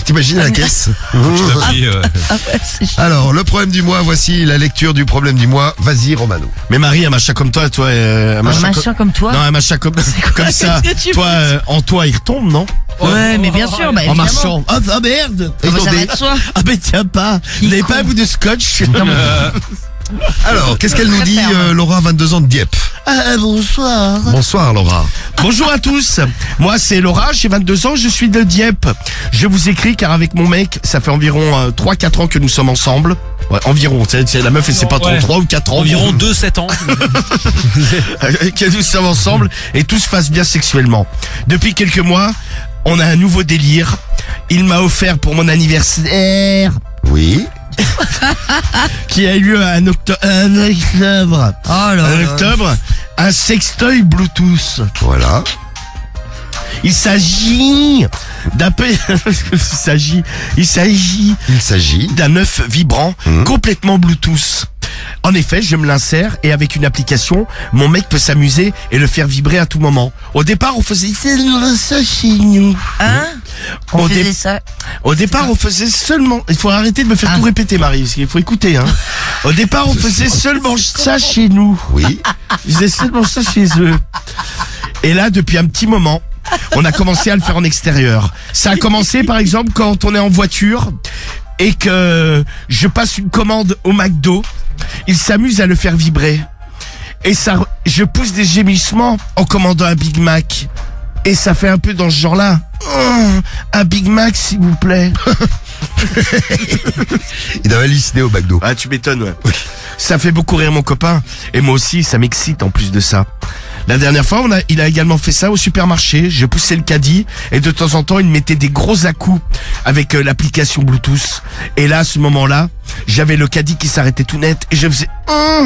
T'imagines à la caisse? Je t'ai pris, Ah ouais, c'est chiant. Alors, le problème du mois, voici la lecture du problème du mois. Vas-y, Romano. Mais Marie, un machin comme toi, un Un machin machin comme toi. Non, un machin comme ça. Qu'est-ce que tu Toi, en toi, il retombe, non? Ouais, mais bien sûr, bah En évidemment. marchant. Ah, merde! Ah bah, ça va être soi. Ah, mais tiens pas. Vous n'avez pas un bout de scotch? Alors, qu'est-ce qu'elle nous dit, Laura, 22 ans de Dieppe? Ah, bonsoir. Bonsoir, Laura. Bonjour à tous. Moi, c'est Laura, j'ai 22 ans, je suis de Dieppe. Je vous écris car avec mon mec, ça fait environ 3-4 ans que nous sommes ensemble. Ouais, environ, tu sais, la meuf, elle sait pas trop, Ouais. 3 ou 4 ans. environ 2-7 ans. Que nous sommes ensemble et tout se passe bien sexuellement. Depuis quelques mois, on a un nouveau délire. Il m'a offert pour mon anniversaire, Oui. qui a eu lieu en octobre, Oh là là. un sextoy Bluetooth. Voilà. Il s'agit d'un peu, il s'agit d'un œuf vibrant complètement Bluetooth. En effet, je me l'insère et avec une application, mon mec peut s'amuser et le faire vibrer à tout moment. Au départ, on faisait ça chez nous. Hein? On Au faisait dé- ça. Au départ, on faisait seulement... Il faut arrêter de me faire Ah. tout répéter, Marie, parce qu'il faut écouter. Hein. Au départ, on faisait seulement ça chez nous. Oui. Ils faisaient seulement ça chez eux. Et là, depuis un petit moment, on a commencé à le faire en extérieur. Ça a commencé, par exemple, quand on est en voiture et que je passe une commande au McDo. Il s'amuse à le faire vibrer. Et ça, je pousse des gémissements en commandant un Big Mac. Et ça fait un peu dans ce genre-là. Oh, un Big Mac, s'il vous plaît. Il doit halluciner au McDo. Ah, tu m'étonnes, ouais. Ça fait beaucoup rire mon copain. Et moi aussi, ça m'excite en plus de ça. La dernière fois, il a également fait ça au supermarché. Je poussais le caddie et de temps en temps, il mettait des gros à-coups avec l'application Bluetooth. Et là, à ce moment-là, j'avais le caddie qui s'arrêtait tout net et je faisais... Ah.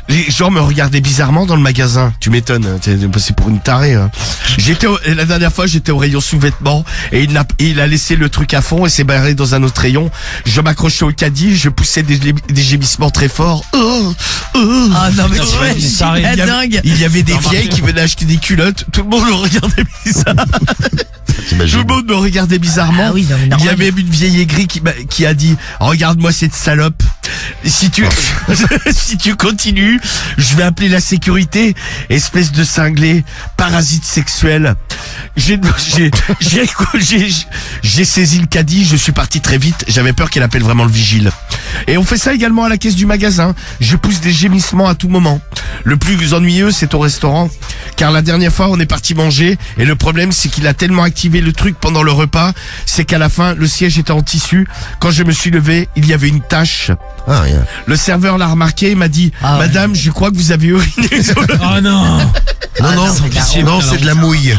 Les gens me regardaient bizarrement dans le magasin. Tu m'étonnes, hein, c'est pour une tarée. Hein. La dernière fois, j'étais au rayon sous-vêtements et il a laissé le truc à fond et s'est barré dans un autre rayon. Je m'accrochais au caddie, je poussais des gémissements très forts. Ah non, mais tu vois, ouais, je suis ça arrive. la Il y avait- dingue. Il y avait des vieilles qui venaient acheter des culottes. Tout le monde le regardait bizarre. Tout T'imagines? le monde me regardait bizarrement. Ah oui, non, mais Il y normal. avait même une vieille aigrie qui a dit « Regarde-moi cette salope. Si tu, si tu continues, je vais appeler la sécurité. Espèce de cinglé, parasite sexuel. » J'ai saisi le caddie, je suis parti très vite. J'avais peur qu'elle appelle vraiment le vigile. Et on fait ça également à la caisse du magasin. Je pousse des gémissements à tout moment. Le plus ennuyeux, c'est au restaurant. Car la dernière fois, on est parti manger. Et le problème, c'est qu'il a tellement activé le truc pendant le repas, c'est qu'à la fin, le siège était en tissu. Quand je me suis levé, il y avait une tache. Ah, rien. Le serveur l'a remarqué et m'a dit Ah ouais. Madame, je crois que vous avez uriné sur le... Oh non. Non, non, non, mais non, c'est de la mouille.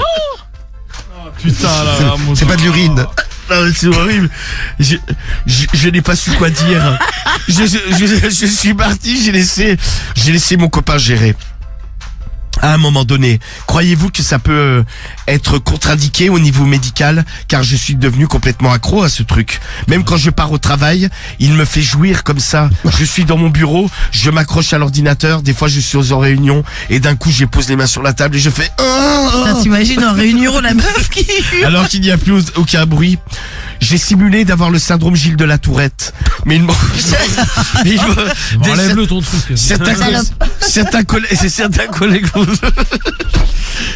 Putain là. mon C'est pas de l'urine. Non, c'est horrible. Je n'ai pas su quoi dire. Je suis parti, j'ai laissé mon copain gérer. À un moment donné, croyez-vous que ça peut être contre-indiqué au niveau médical, car je suis devenu complètement accro à ce truc. Même quand je pars au travail, il me fait jouir comme ça. Je suis dans mon bureau, je m'accroche à l'ordinateur, des fois je suis aux réunions, et d'un coup je pose les mains sur la table et je fais... Putain, t'imagines en réunion la meuf qui hurle. Alors qu'il n'y a plus aucun bruit. J'ai simulé d'avoir le syndrome Gilles de la Tourette. Mais Enlève-le ton truc. certains collègues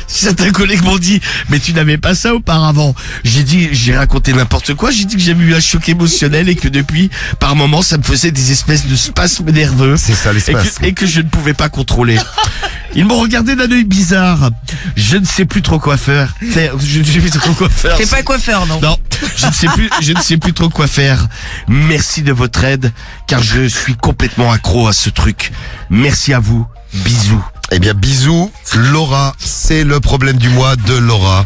Certains collègues m'ont dit, mais tu n'avais pas ça auparavant. J'ai raconté n'importe quoi. J'ai dit que j'avais eu un choc émotionnel et que depuis, par moments, ça me faisait des espèces de spasmes nerveux. C'est ça, les spasmes. Et que je ne pouvais pas contrôler. Ils m'ont regardé d'un œil bizarre. Je ne sais plus trop quoi faire. Je ne sais plus trop quoi faire. T'es pas coiffeur, non? Non, je ne sais plus trop quoi faire. Merci de votre aide, car je suis complètement accro à ce truc. Merci à vous. Bisous. Eh bien, bisous, Laura. C'est le problème du mois de Laura.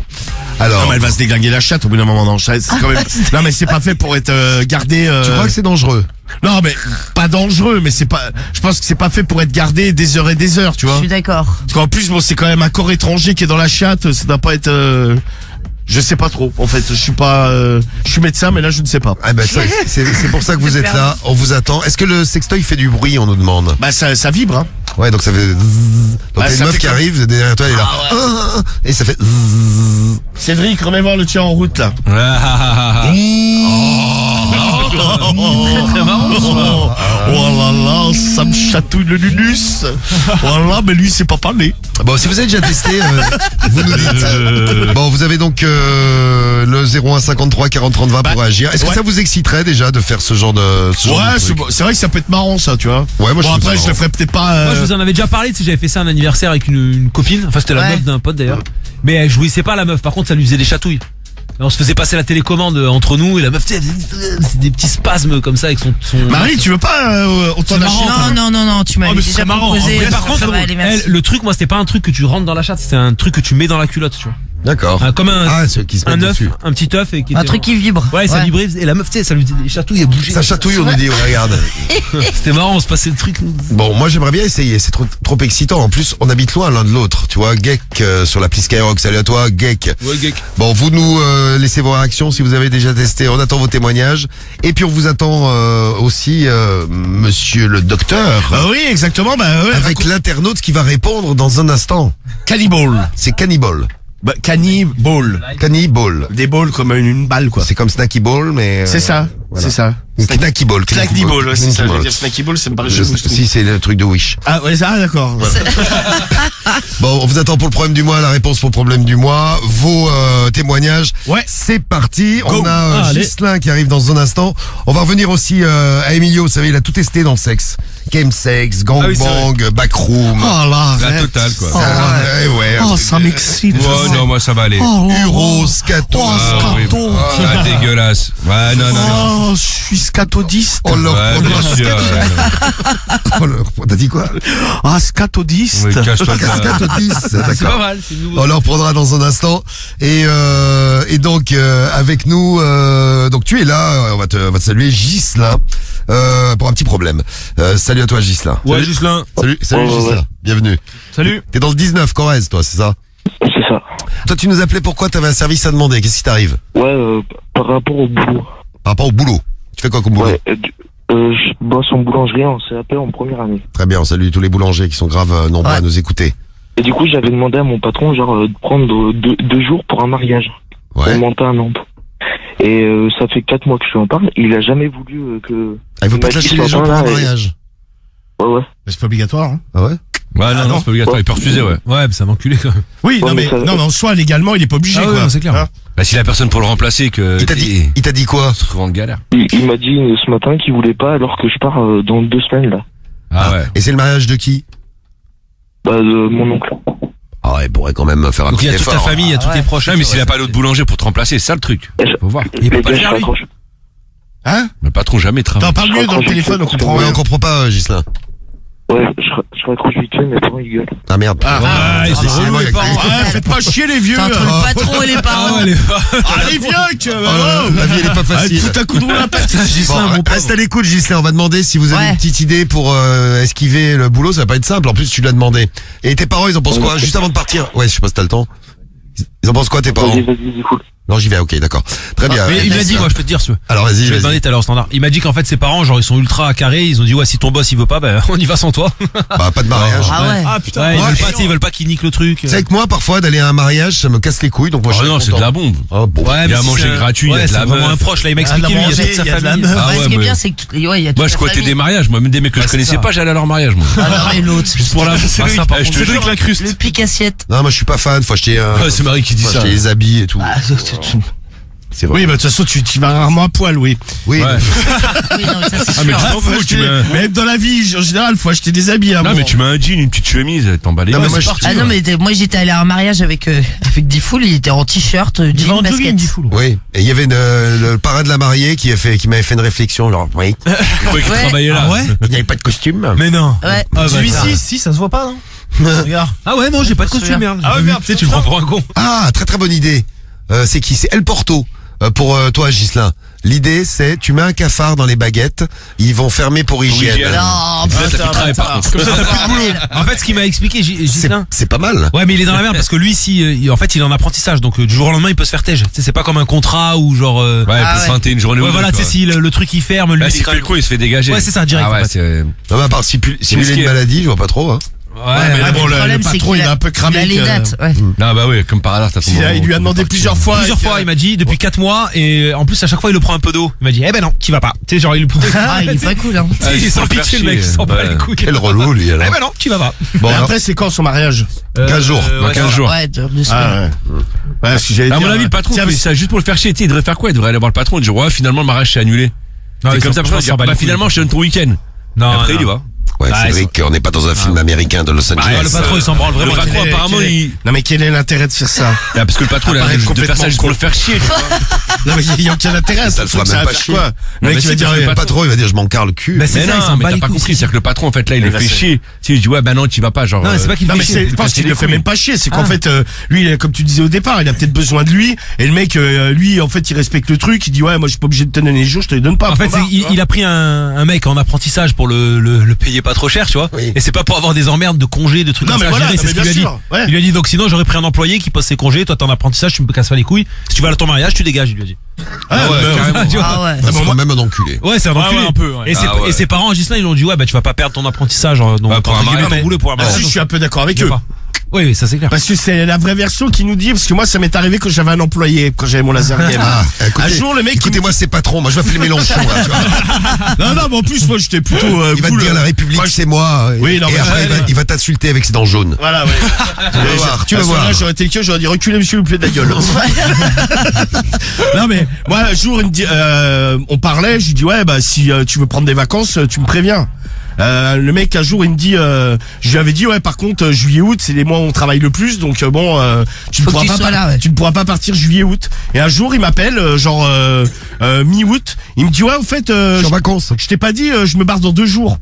Alors. Non, mais elle va se déglinguer la chatte au bout d'un moment. Non, c'est quand même... non, mais c'est pas fait pour être gardé. Tu crois que c'est dangereux? Non, mais pas dangereux, mais c'est pas. Je pense que c'est pas fait pour être gardé des heures et des heures, tu vois. Je suis d'accord. Parce qu'en plus, bon, c'est quand même un corps étranger qui est dans la chatte. Ça doit pas être. Je sais pas trop. En fait, je suis pas. Je suis médecin, mais là, je ne sais pas. Ah ben, c'est pour ça que vous êtes là. On vous attend. Est-ce que le sextoy fait du bruit? On nous demande. Bah, ça vibre, hein. Ouais, donc ça fait. Donc Bah, t'as une ça meuf fait qui comme- arrive derrière toi, elle est là. Et ça fait. Cédric, remets voir le tien en route là. Très marrant. Oh là là, ça me chatouille le nunus. Voilà, mais lui, c'est pas parlé. Bon, si vous avez déjà testé, vous nous dites. Bon, vous avez donc le 01 53 40 30 20 pour réagir. Est-ce que ouais. ça vous exciterait déjà de faire ce genre de truc? C'est vrai que ça peut être marrant, ça, tu vois. Ouais, moi, je bon, trouve après, ça je le ferai peut-être pas. Moi, je vous en avais déjà parlé, tu sais, j'avais fait ça à un anniversaire avec une copine. Enfin, c'était la Ouais. meuf d'un pote d'ailleurs. Mais elle jouissait pas la meuf. Par contre, ça lui faisait des chatouilles. Et on se faisait passer la télécommande entre nous et la meuf, tu sais, elle faisait des petits spasmes comme ça avec son. Marie, tu veux pas on t'en C'est marrant. achète Non, tu m'avais Oh, mais ce déjà serait marrant. proposé. En vrai, Par contre, Ça va aller, merci. elle, le truc, moi, c'était pas un truc que tu rentres dans la chatte, c'était un truc que tu mets dans la culotte, tu vois. D'accord. Comme un ceux qui se un mettent œuf, dessus. un petit œuf et qui Un était truc qui vibre. Ouais, ça vibrait et la meuf, tu sais, ça lui faisait des chatouilles et bougeait. Ça chatouille, on nous dit, ouais, regarde. C'était marrant, on se passait le truc. Bon, moi j'aimerais bien essayer, c'est trop excitant. En plus, on habite loin l'un de l'autre. Tu vois, Geek sur l'appli Skyrock, salut à toi, Geek. Ouais, geek. Bon, vous nous laissez vos réactions si vous avez déjà testé. On attend vos témoignages. Et puis on vous attend aussi, monsieur le docteur, Bah oui, exactement, bah ouais. avec l'internaute qui va répondre dans un instant. Cannibal. C'est Cannibal. Bah, Cannibal. Cannibal. Des balls comme une balle, quoi. C'est comme Snacky Ball, mais... C'est ça, voilà. c'est ça. Snacky Ball. Snacky Ball, ouais, c'est ça. Je veux Ball. dire Snacky Ball, ça me paraît Je- juste. Si, c'est le truc de Wish. Ah, ouais, ça, d'accord. Voilà. Bon, on vous attend pour le problème du mois, la réponse pour le problème du mois, vos témoignages. Ouais. C'est parti. Go. On a Ah, allez. Ghislain qui arrive dans un instant. On va revenir aussi à Emilio. Vous savez, il a tout testé dans le sexe. Game sex, Ah oui, c'est gangbang, backroom. Oh là, La arrête. totale, quoi. Ouais. Oh, ça m'excite. Oh non, moi ça va aller. Euro, scato. Oh, Ah, oui. scato. Ah, dégueulasse. Ouais, non, non. Oh, je suis scatodiste. On leur Ouais, bien prendra- sûr. T'as dit quoi? Ah, scatodiste. Oui, cache-toi de là. Scato 10, C'est pas d'accord. mal, c'est nouveau. On leur prendra dans un instant. Et donc avec nous, donc tu es là, on va te saluer, Ghislain, pour un petit problème. Salut à toi, Ghislain. Ouais, Ghislain. Salut Ghislain. Bienvenue. Salut. T'es dans le 19 Corrèze, toi, c'est ça? C'est ça. Toi, tu nous appelais pourquoi? T'avais un service à demander. Qu'est-ce qui t'arrive? Ouais, par rapport au boulot. Par rapport au boulot. Tu fais quoi comme boulot? Ouais, je bosse en boulangerie en CAP en première année. Très bien. On salue tous les boulangers qui sont graves nombreux Ouais. à nous écouter. Et du coup, j'avais demandé à mon patron, genre, de prendre deux jours pour un mariage. Ouais. Pour monter à Nantes. Et ça fait 4 mois que je lui en parle. Il a jamais voulu que... Ah, il faut il pas m'a te lâcher dit les ce gens pour un matin, là, mariage. Ouais. Mais c'est pas obligatoire, hein. Ah ouais? Ouais, non, non, c'est pas obligatoire. Il peut refuser, ouais. Ouais, mais ça m'a enculé quand même. Oui, Ouais, non, mais mais, ça- non, mais en soi, légalement, il est pas obligé, Ah ouais, quoi. non, c'est clair. Hein. Bah, si la personne pour le remplacer, que. Il t'a dit quoi? Se rend galère. Il m'a dit ce matin qu'il voulait pas alors que je pars dans 2 semaines, là. Ah ouais. Et c'est le mariage de qui? Bah, de mon oncle. Ah ouais, il pourrait quand même faire un Donc il petit y a toute ta effort. famille, il y a tous tes proches. Ouais, mais s'il a pas l'autre boulanger pour te remplacer, c'est ça le truc. Faut voir. Il peut Les pas gars, le je faire, lui. raccroche. Hein? Le patron jamais T'en travaille. parles mieux dans le téléphone, on comprend Ouais, rien. on comprend pas, Ghislain. Ouais, je raccroche vite fait, mais bon, il gueule. Ah merde. Ah, ils sont décidément, relous, il y les a- parents. Ouais, faites pas chier les vieux. C'est entre Ah. le patron et les parents. Ah ouais, Allez, viens, que. La vie elle est pas facile. Tout à coup de roue la patte. Bon, reste à l'écoute, Ghislain. On va demander si vous avez Ouais. une petite idée pour esquiver le boulot. Ça va pas être simple. En plus, tu l'as demandé. Et tes parents, ils en pensent quoi? Juste avant de partir. Ouais, je sais pas si t'as le temps. Ils en pensent quoi, tes parents? Vas-y, du coup. Non, j'y vais, ok, d'accord. Très bien. Mais il m'a dit, moi, je peux te dire, Alors je vas-y, vais te demander tout à l'heure au standard. Il m'a dit qu'en fait, ses parents, genre, ils sont ultra carrés. Ils ont dit, ouais, si ton boss, il veut pas, ben, on y va sans toi. Bah, pas de mariage. Ah ouais. Ah, putain. Ouais, ils veulent pas qu'il nique le truc. Tu sais que moi, parfois, d'aller à un mariage, ça me casse les couilles, donc moi, je Oh suis non, c'est de la bombe. Oh, bon. Ouais, Il y a à si manger c'est- gratuit, il y a ouais, de la c'est vraiment meuf. un proche, là, il m'a Il y a de la expliqué, lui, il y a manger, toute sa il y a de la famille. meuf. Ah Ouais, ouais, ce qui est mais- bien, c'est que il y a toute Moi, je la squattais famille. des mariages, moi, même des mecs que je c'est connaissais ça. pas, j'allais à leur mariage, moi. Alors, et l'autre. Juste pour la bouffe. Ah, ça, par contre, Je te Cédric jure. l'incruste. Le pic assiette. Non, moi, je suis pas fan, faut acheter Ouais, c'est Marie qui dit faut ça. acheter les habits et tout. Ah, C'est vrai. Oui, bah de toute façon, tu vas rarement à poil, oui. Oui. Ouais. oui, non, ça c'est Ah, mais sûr. tu t'en fous, tu mets. Mais dans la vie, en général, faut acheter des habits. Hein, Non, mais tu mets un jean, une petite chemise, t'en bats les Non, mais couilles. moi, je- Ah non, mais moi j'étais allé à un mariage avec Diffoul, il était en t-shirt, jean, basket. Oui. Et il y avait le parrain de la mariée qui m'avait fait une réflexion, genre, oui. Pourquoi qu'il Ouais. travaillait là? Ah ouais? Il n'y avait pas de costume. Mais non. Ouais. Ah, bah, Celui-ci, si, ça se voit pas, non? Regarde. Ah ouais, non, j'ai pas de Je me costume, souviens. merde. Ah ouais, merde, Tu sais, tu le prends pour un con. Ah, très très bonne idée. C'est qui? C'est El Porto. Pour toi, Ghislain. L'idée, c'est, tu mets un cafard dans les baguettes, ils vont fermer pour hygiène. hygiène. Non, Là, t'as plus de travail, par contre. Comme ça, t'as plus de boulot. En fait, ce qu'il m'a expliqué, C'est Gislain. c'est pas mal. Ouais, mais il est dans la merde parce que lui, en fait, il est en apprentissage. Donc, du jour au lendemain, il peut se faire tège. Tu sais, c'est pas comme un contrat ou genre, Ouais, Ah il peut ouais. se feinter une journée ou ouais, deux, voilà, tu quoi. sais, si le truc il ferme, lui, Là, il est s'il quand fait le même. con, il se fait dégager. Ouais, c'est ça, direct, Ah en ouais, fait. c'est... Non, mais à part simuler risqué. une maladie, je vois pas trop, hein. Ouais, mais Ah bon, le le problème, c'est patron, qu'il il est un peu cramé. Il a les que- dates, ouais. Non, bah oui, comme par hasard, t'as ton Il lui a demandé plusieurs fois. plusieurs et que- fois, il m'a dit, depuis 4 mois, et en plus, à chaque fois, il le prend un peu d'eau. Il m'a dit, eh ben non, t'y vas pas. Tu sais, genre, il le prend. Ah, il est pas cool, hein. Ah, Il il s'en faut le faire pitié, le mec, il chier. s'en bat Ouais. les couilles. Quel relou, lui, Eh alors. ben non, t'y vas pas. Bon, Mais alors, après, c'est quand son mariage? 15 jours. Dans 15 jours. Ouais, 2 semaines. Ah ouais. Ouais, parce que j'allais À dire, mon avis, le patron tiens, fait ça juste pour le faire chier. Tu sais, il devrait faire quoi? Il devrait aller voir le patron et dire, ouais, finalement, le mariage s'est annulé. Non, C'est ils comme sont- ça, je pense dire, qu'ils s'en bat les bah, couilles. finalement, je te donne ton week-end. Non, Après, non. il y va. Ouais, Ah, c'est vrai qu'on n'est pas dans un film américain de Los Ah, Angeles. le patron, il s'en branle Le vraiment. patron, quel est- apparemment, quel est- il... Non, mais quel est l'intérêt de faire ça? Ah, parce que le patron, il a Apparaît de faire complètement ça juste pour le faire chier. tu vois. Non, mais il y a aucun intérêt. Ça le fera truc, même va pas faire chier. quoi? Non, Le mec, mais il va si, dire, parce que Le patron, il va dire, je m'en carre le cul. Bah, c'est Mais ça, il non, s'en mais bat t'as les pas couilles, compris. si. C'est-à-dire que le patron, en fait, là, il Mais le là, fait c'est- chier. Si je dis, ouais, bah non, tu vas pas, genre. Non, mais c'est pas qu'il Non, fait mais chier. je pense qu'il le fait même pas chier. C'est qu'en Ah. fait, lui, comme tu disais au départ, il a peut-être besoin de lui. Et le mec, lui, en fait, il respecte le truc. Il dit, ouais, moi, je suis pas obligé de te donner les jours, je te les donne pas. En fait, Point barre, tu vois. il a pris un mec en apprentissage pour le payer pas trop cher, tu vois. Oui. Et c'est pas pour avoir des emmerdes de congés, de trucs Non, comme mais ça. voilà, à gérer, non, c'est mais ce qu'il lui a bien dit. sûr, ouais. Il lui a dit, donc sinon, j'aurais pris un employé qui pose ses congés. Toi, t'es en apprentissage, tu me casses pas les couilles. Si tu vas à ton mariage, tu dégages, il lui a dit. Ah, ouais, bah, carrément. Tu vois. Ah ouais. C'est quand même un enculé. Ouais, c'est un enculé. ouais, un peu, ouais. Et, ses, Ah ouais. et ses parents, Gislain, ils lui ont dit, ouais, bah, tu vas pas perdre ton apprentissage, donc, Bah, pour un entre guillemets, mariage. ton boulot pour un Ah, mariage. si, je suis un peu d'accord avec Il y a eux. pas. Oui, oui, ça c'est clair. Parce que c'est la vraie version qui nous dit, parce que moi, ça m'est arrivé quand j'avais un employé, quand j'avais mon laser game. Ah, écoutez, Un jour, le mec, écoutez-moi, c'est patron. Moi, je vais appeler Mélenchon, là, tu vois. non, mais en plus, moi, j'étais plutôt, Il va te cool. dire, la République, Moi, c'est moi. Oui, non, et mais après, ouais, il va t'insulter avec ses dents jaunes. Voilà, ouais. Tu vas voir, tu vas À ce voir. moment-là, j'aurais été le cul, j'aurais dit reculez monsieur, vous plaît de la gueule. Non mais moi un jour il me dit, on parlait, je lui dis ouais bah si tu veux prendre des vacances, tu me préviens. Le mec un jour il me dit, je lui avais dit ouais par contre juillet-août c'est les mois où on travaille le plus donc bon tu ne Faut que pourras tu pas sois là, ouais. tu ne pourras pas partir juillet-août. Et un jour il m'appelle genre mi-août, il me dit ouais au fait Je suis en vacances. je t'ai pas dit je me barre dans 2 jours.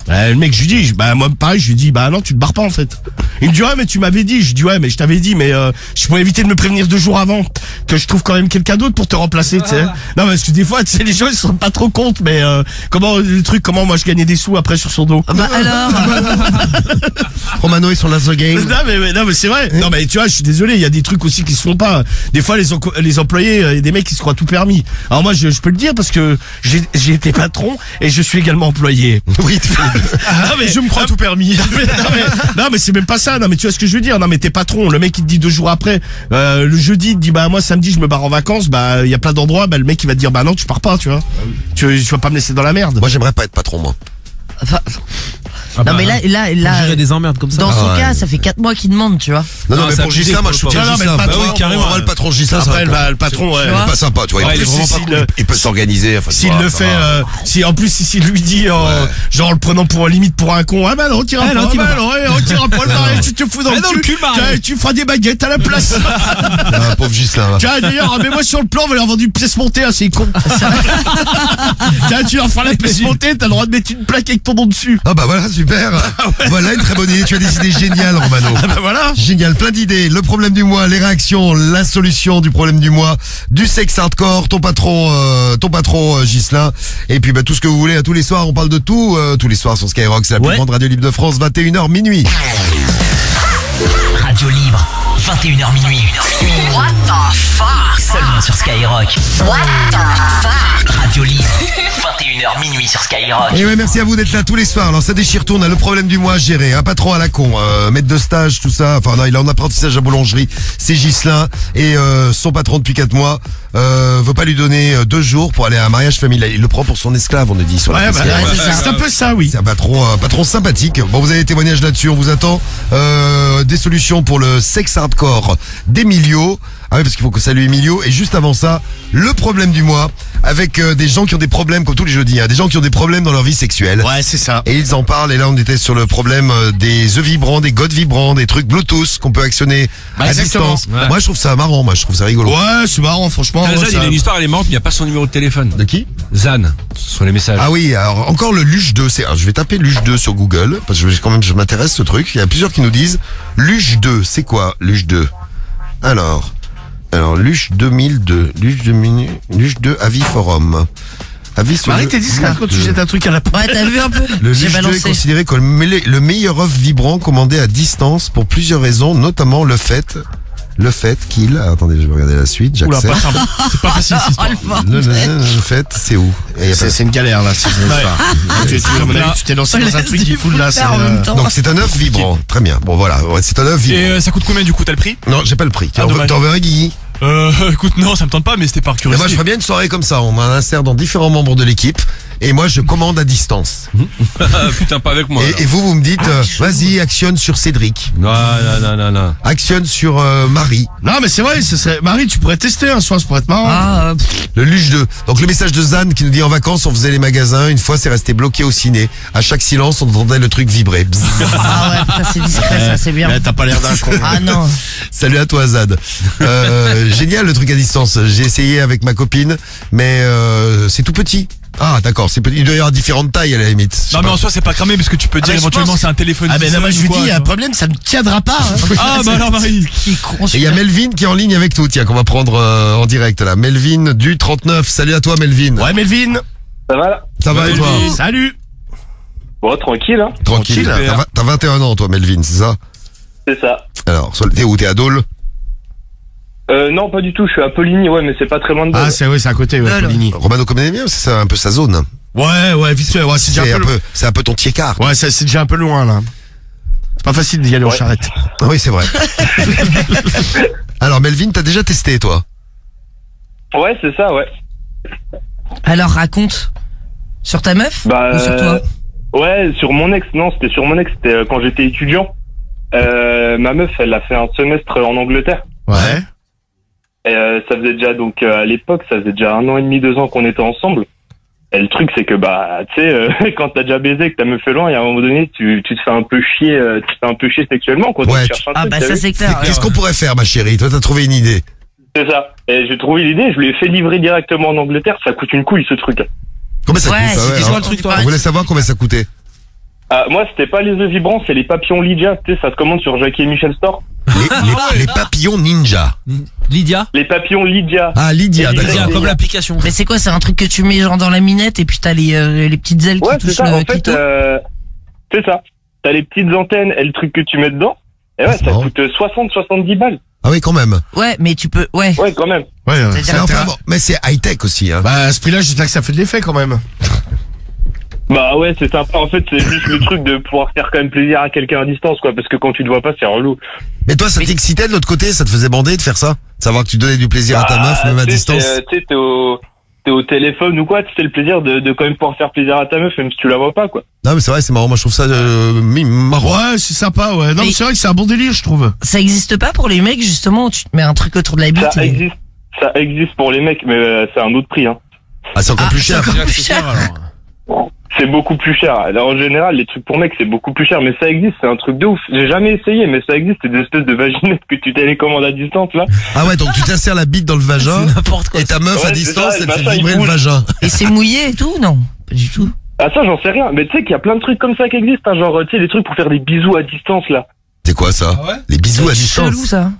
Le mec, je lui dis, bah moi pareil, je lui dis, bah non, tu te barres pas en fait. Il me dit ouais mais tu m'avais dit, je dis ouais mais je t'avais dit, mais je pourrais éviter de me prévenir 2 jours avant, que je trouve quand même quelqu'un d'autre pour te remplacer, tu sais. Non parce que des fois, tu sais, les gens ils se rendent pas trop compte, mais comment le truc, comment moi je gagnais des sous après sur son dos. Bah alors, Romano et son laser game. Non mais c'est vrai. Non mais tu vois, je suis désolé, il y a des trucs aussi qui se font pas. Des fois les employés, il y a des mecs qui se croient tout permis. Alors moi je peux le dire parce que j'ai été patron et je suis également employé. Oui, Non mais je me crois tout permis. Non mais c'est même pas ça. Non mais tu vois ce que je veux dire. Non mais t'es patron. Le mec il te dit 2 jours après. Le jeudi il te dit bah moi samedi je me barre en vacances. Bah il y a plein d'endroits. Bah le mec il va te dire bah non tu pars pas. Tu vois. Tu vas pas me laisser dans la merde. Moi, j'aimerais pas être patron, moi. enfin, Ah bah, non mais là, pour gérer des emmerdes comme ça. dans son Ah ouais. cas, ça fait 4 mois qu'il demande, tu vois. Non, Non, mais c'est pour abusé, Gislain, moi, je faut soutiens pas. Non, mais Gislain. le patron, Bah oui, carrément. Moi, le patron Gislain, ça Après va. le patron. Tu Il vois. est pas sympa, tu vois. Ouais, Il est vraiment pas s'il cool. le- Il peut s'organiser. enfin, tu S'il vois, le ça fait, va. si en plus s'il lui dit genre en le prenant pour limite pour un con, ah bah non t'iras Ah, non, pas, t'y vas bah pas. non, on tira pas le mariage, tu te fous dans Ah, dans le le cul, cul, le mariage. tu feras des baguettes à la place. Ah, pauvre Gislain, là. Tiens d'ailleurs, mets-moi sur le plan, on va leur vendre une pièce montée, hein, c'est con. Tiens, tu leur feras la pièce montée, t'as le droit de mettre une plaque avec ton nom dessus. Ah bah voilà, super. Voilà une très bonne idée. Tu as des idées géniales, Romano. Ah bah voilà. Génial, plein d'idées. Le problème du mois, les réactions, la solution du problème du mois, du sexe hardcore, ton patron Gislain. Et puis bah tout ce que vous voulez. Tous les soirs, on parle de tout. Tous les soirs sur Skyrock, c'est la plus Ouais. grande radio libre de France, 21h minuit. Radio libre, 21h minuit. What the fuck? Seulement sur Skyrock. What the fuck? Radio Libre. 21h minuit sur Skyrock. Et ouais, merci à vous d'être là tous les soirs. Alors ça déchire tout, on a le problème du mois à gérer. Un patron à la con, maître de stage, tout ça. Enfin non, il est en apprentissage à boulangerie. C'est Ghislain et son patron depuis 4 mois veut pas lui donner 2 jours pour aller à un mariage familial. Il le prend pour son esclave, on a dit. Sur la Ouais, bah, c'est un peu ça, oui. C'est un patron sympathique. Bon, vous avez des témoignages là-dessus, on vous attend. Des solutions pour le sexe hardcore d'Emilio. Ah oui, parce qu'il faut que ça lui Emilio. Et juste avant ça, le problème du mois avec des gens qui ont des problèmes, comme tous les jeudis, hein, des gens qui ont des problèmes dans leur vie sexuelle. Ouais, c'est ça. Et ils en parlent. Et là, on était sur le problème des œufs vibrants, des godes vibrants, des trucs Bluetooth qu'on peut actionner à exactement. distance. Ouais. Moi, je trouve ça marrant. Moi, je trouve ça rigolo. Ouais, c'est marrant, franchement. Zan, ça- il a une histoire, elle est morte, mais il n'y a pas son numéro de téléphone. De qui? Zan, sur les messages. Ah oui, alors encore le Luge 2. Alors, je vais taper Luge 2 sur Google parce que quand même je m'intéresse à ce truc. Il y a plusieurs qui nous disent Luge 2. C'est quoi Luge 2? Alors Luge 2002, Luge 2 Avis Forum. Avis sur Marie, le- t'es discret quand tu jettes un truc à la poubelle. Ouais, t'as vu un peu? Le J'ai Luge 2 est balancé. considéré comme le meilleur œuf vibrant commandé à distance pour plusieurs raisons, notamment le fait qu'il... Attendez, je vais regarder la suite, Oula, j'accepte. pas simple. C'est pas facile cette histoire. Le fait, c'est où? Et y a pas- C'est une galère, là, c'est une histoire. À mon avis, tu t'es lancé dans un truc qui fout là, c'est... en même temps. Donc c'est un œuf vibrant. Très bien. Bon voilà, ouais, c'est un œuf Et vibrant. ça coûte combien du coup? T'as le prix? Non, j'ai pas le prix. Ah, dommage. T'enverrais Guigui? Écoute, non, ça me tente pas, mais c'était par Mais moi, je curiosité. ferais bien une soirée comme ça. On insère dans différents membres de l'équipe. Et moi, je commande à distance. Putain, pas avec moi. alors. Et vous me dites, vas-y, actionne sur Cédric. Non. Actionne sur Marie. Non, mais c'est vrai, ce serait... Marie, tu pourrais tester un soir, ça pourrait être marrant. Ah, Le Luge 2. Donc le message de Zan qui nous dit en vacances, on faisait les magasins. Une fois, c'est resté bloqué au ciné. À chaque silence, on entendait le truc vibrer. Bzzz. ah ouais, putain, c'est discret, ça, c'est bien. Mais t'as pas l'air d'un con. Ah non. Salut à toi, Zad. Génial le truc à distance. J'ai essayé avec ma copine, mais c'est tout petit. Ah d'accord, c'est petit. Il doit y avoir différentes tailles à la limite. Je sais Non, mais pas. en soi, c'est pas cramé parce que tu peux dire mais je éventuellement pense- c'est un téléphone. Ah, mais non, moi, je ou vous quoi, dis, il y a tu un vois. problème, ça ne tiendra pas. Hein. Ah, bah alors, Marie. Qui est con, Et il y a Melvin qui est en ligne avec nous, tiens, qu'on va prendre en direct là. Melvin du 39. Salut à toi, Melvin. Ouais, Melvin. Ça va là? Ça va et toi? Salut. Bon, tranquille, hein? Tranquille. Tranquille. T'as 21 ans, toi, Melvin, c'est ça? C'est ça. Alors, t'es où? T'es à Dole? Non, pas du tout, je suis à Poligny, ouais, mais c'est pas très loin de Ah, Dole. c'est à côté, ouais, Alors. Poligny. Romano connaît bien, c'est un peu sa zone. Ouais, vite fait, ouais, c'est déjà un peu... C'est un peu ton tiers-quart. Ouais, c'est déjà un peu loin, là. C'est pas facile d'y aller en Ouais. charrette. Ah oui, c'est vrai. Alors, Melvin, t'as déjà testé, toi? Ouais, c'est ça, ouais. Alors raconte. Sur ta meuf? Bah, Ou sur toi? Ouais, sur mon ex, non, c'était sur mon ex, c'était quand j'étais étudiant. Ma meuf, elle a fait un semestre en Angleterre. Ouais. Et ça faisait déjà, donc à l'époque, ça faisait déjà 1 an et demi, 2 ans qu'on était ensemble. Et le truc, c'est que, bah, tu sais, quand t'as déjà baisé, que ta meuf fait loin, et à un moment donné, tu te fais un peu chier, sexuellement, quoi. Donc, Ouais, tu cherches un Ah truc, bah t'as ça vu c'est clair. Qu'est-ce qu'on pourrait faire, ma chérie? Toi, t'as trouvé une idée. C'est ça. Et j'ai trouvé l'idée, je lui ai fait livrer directement en Angleterre, ça coûte une couille, ce truc. Combien ça Ouais, coûte? c'était alors, quoi le truc, toi? on voulait savoir combien ça coûtait. Moi, c'était pas les œufs vibrants, c'est les papillons Lydia, tu sais, ça se commande sur Jackie et Michel Store. Les papillons ninja. Lydia. Les papillons Lydia. Ah, Lydia, Lydia, d'accord. Lydia, comme l'application. Mais c'est quoi? C'est un truc que tu mets genre dans la minette et puis t'as les petites ailes Ouais, qui c'est touchent ça, le en fait, clito? c'est ça. T'as les petites antennes et le truc que tu mets dedans. Et ouais, c'est ça marrant. coûte 60-70 balles. Ah oui, quand même. Ouais, mais tu peux, ouais. Ouais, quand même. Ouais, C'est-à-dire C'est enfin, bon, mais c'est high-tech aussi, hein. Bah, à ce prix-là, j'espère que ça fait de l'effet, quand même. Bah ouais, c'est sympa. En fait, c'est juste le truc de pouvoir faire quand même plaisir à quelqu'un à distance, quoi. Parce que quand tu te vois pas, c'est relou. Mais toi, ça t'excitait de l'autre côté? Ça te faisait bander de faire ça? De savoir que tu donnais du plaisir à ta meuf, même à tu sais, distance? Tu sais, t'es au téléphone ou quoi, tu sais le plaisir de quand même pouvoir faire plaisir à ta meuf, même si tu la vois pas, quoi. Non, mais c'est vrai, c'est marrant. Moi, je trouve ça marrant. Ouais, c'est sympa, ouais. Non, Mais- mais c'est vrai que c'est un bon délire, je trouve. Ça existe pas pour les mecs justement où tu te mets un truc autour de la bite et... Ça existe pour les mecs, mais c'est un autre prix, hein. Ah, c'est encore plus cher. c'est encore plus cher. C'est beaucoup plus cher. Alors, en général, les trucs pour mecs, c'est beaucoup plus cher, mais ça existe, c'est un truc de ouf. J'ai jamais essayé, mais ça existe, c'est des espèces de vaginettes que tu télécommandes à distance, là. Ah ouais, donc tu t'insères la bite dans le vagin. N'importe quoi. Et ta meuf Ouais, à c'est distance, ça, elle le fait machin, vibrer il le bouge. vagin. Et c'est mouillé et tout? Non, pas du tout. Ah, ça, j'en sais rien. Mais tu sais qu'il y a plein de trucs comme ça qui existent, hein, genre, tu sais, des trucs pour faire des bisous à distance, là. C'est quoi ça? Ah ouais Les bisous à C'est distance. chelou ça.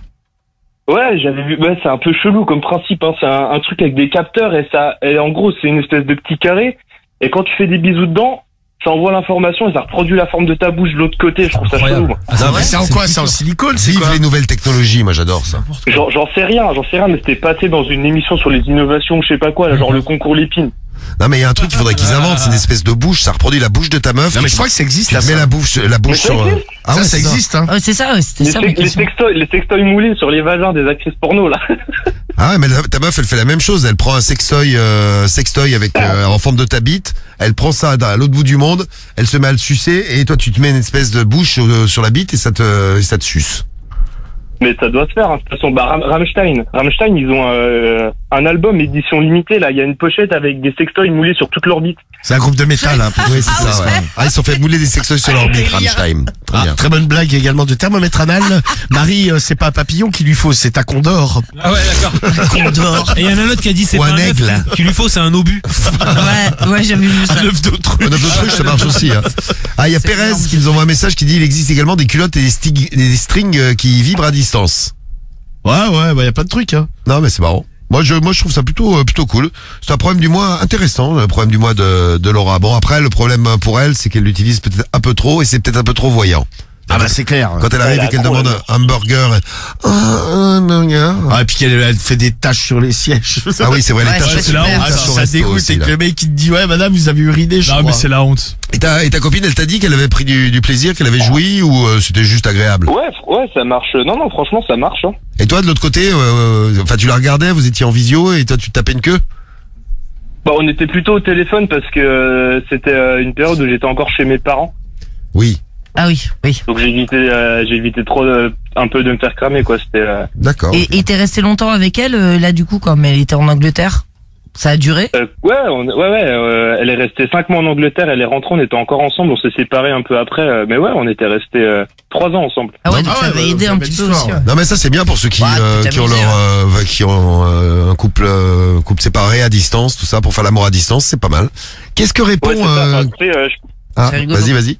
Ouais, j'avais vu, ouais, c'est un peu chelou comme principe, hein. C'est un truc avec des capteurs et ça, et en gros, c'est une espèce de petit carré. Et quand tu fais des bisous dedans, ça envoie l'information et ça reproduit la forme de ta bouche de l'autre côté. Je trouve ça chelou. Moi. Ah, Non, mais C'est en quoi? C'est en silicone? C'est Vive quoi? les nouvelles technologies, moi j'adore ça. J'en sais rien, mais c'était passé dans une émission sur les innovations, je sais pas quoi, là, genre le concours Lépine. Non mais il y a un truc qu'il faudrait qu'ils inventent, c'est une espèce de bouche, ça reproduit la bouche de ta meuf. Non mais je crois que ça existe Tu là. mets Ça. la bouche Mais ça sur. existe. Ah ouais, ça c'est existe hein. Ouais, c'est ça, ouais, c'était ça ma question. Les sextoys moulés sur les vagins des actrices porno, là. Ah ouais, mais ta meuf, elle fait la même chose. Elle prend un sextoy avec en forme de ta bite. Elle prend ça à l'autre bout du monde. Elle se met à le sucer et toi, tu te mets une espèce de bouche sur la bite et ça te suce. Mais ça doit se faire, hein. De toute façon, Rammstein, ils ont un album édition limitée, là. Il y a une pochette avec des sextoys moulés sur toute leur bite. C'est un groupe de métal hein. Oui, c'est ça, ouais. Ah, ils se sont fait mouler des sextoys sur leur bite, Rammstein. Très bien. Très bonne blague également de thermomètre anal. Marie, c'est pas un papillon qu'il lui faut, c'est un condor. Ah ouais, d'accord. Condor. Et il y en a un autre qui a dit c'est Ou pas un un œuf aigle. qu'il lui faut, c'est un obus. Ouais, j'avais vu ça. Un œuf d'autruche. On a d'autres trucs, ça marche aussi. Hein. Ah, il y a C'est Pérez énorme. qui nous envoie un message qui dit il existe également des culottes et des strings qui vibrent à distance. Ouais, y a pas de trucs hein. Non, mais c'est marrant. Moi, je trouve ça plutôt cool. C'est un problème du mois intéressant, le problème du mois de Laura. Bon, après, le problème pour elle, c'est qu'elle l'utilise peut-être un peu trop et c'est peut-être un peu trop voyant. Ah bah c'est clair. Quand elle arrive Elle a et qu'elle trop, demande un burger, un burger. Ah, et puis elle fait des taches sur les sièges. Ah oui, c'est vrai, Ouais, les taches, c'est c'est la la honte, honte. ça dégoûte et que le mec il te dit ouais madame vous avez uriné je Non, crois. mais c'est la honte. Et ta copine, elle t'a dit qu'elle avait pris du plaisir, qu'elle avait joui ou c'était juste agréable? Ouais, ça marche. Non, franchement, ça marche, hein. Et toi, de l'autre côté, enfin, tu la regardais, vous étiez en visio et toi, tu te tapais une queue? Bah, on était plutôt au téléphone parce que c'était une période où j'étais encore chez mes parents. Oui. Ah oui. Donc j'ai évité trop un peu de me faire cramer, quoi. C'était D'accord. Et t'es resté longtemps avec elle, là, du coup, comme elle était en Angleterre? Ça a duré? elle est restée 5 mois en Angleterre, elle est rentrée, on était encore ensemble, on s'est séparés un peu après, mais ouais, on était restés 3 ans ensemble. Ah ouais, Non, donc ça avait aidé un petit peu aussi. Ouais. Non mais ça c'est bien pour ceux qui Ouais, tu qui ont t'amuser, qui ont un couple séparé à distance, tout ça pour faire l'amour à distance, c'est pas mal. Qu'est-ce que répond Ouais, c'est ça. Après, Ah, C'est rigolo. vas-y.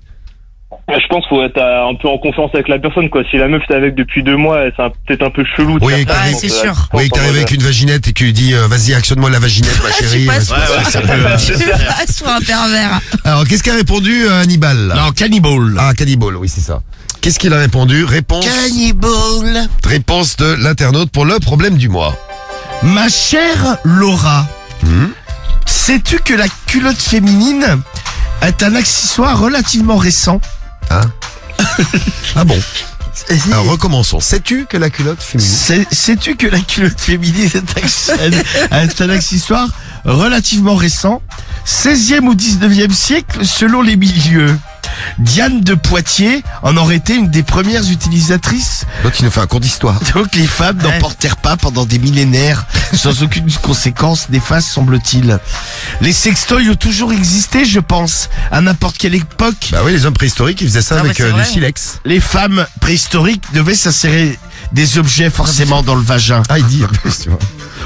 je pense qu'il faut être un peu en confiance avec la personne, quoi. Si la meuf t'es avec depuis 2 mois, c'est peut-être un peu chelou. de Oui, faire ça, ouais, donc, c'est sûr. Oui, que t'arrives avec une vaginette et que tu dis vas-y actionne-moi la vaginette ma chérie. Tu passes ça peut. tu passes pour un pervers. Alors qu'est-ce qu'a répondu Hannibal là? Non cannibal. Ah, Cannibal, oui, c'est ça. Qu'est-ce qu'il a répondu? Réponse de l'internaute pour le problème du mois. Ma chère Laura, sais-tu que la culotte féminine est un accessoire relativement récent? Ah bon? Alors recommençons. Sais-tu que la culotte féminine? Sais-tu que la culotte féminine est un accessoire relativement récent, 16e ou 19e siècle selon les milieux? Diane de Poitiers en aurait été une des premières utilisatrices. L'autre il nous fait un cours d'histoire. Donc les femmes n'en portèrent pas pendant des millénaires, sans aucune conséquence néfaste semble-t-il. Les sextoys ont toujours existé, je pense, à n'importe quelle époque. Bah oui, les hommes préhistoriques ils faisaient ça Ah, avec bah, c'est du vrai. silex. Les femmes préhistoriques devaient s'insérer des objets forcément dans le vagin. Ah il dit en plus, tu vois.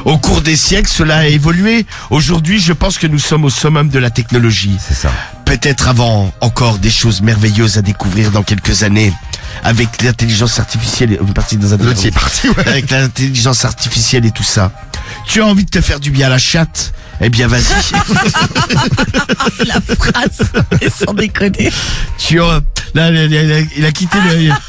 Au cours des siècles, cela a évolué. Aujourd'hui, je pense que nous sommes au summum de la technologie. C'est ça. Peut-être avant encore des choses merveilleuses à découvrir dans quelques années. Avec l'intelligence artificielle, on est parti dans un L'autre il est parti, ouais. avec l'intelligence artificielle et tout ça. Tu as envie de te faire du bien à la chatte? Eh bien, vas-y. La phrase, sans déconner. Là, il a quitté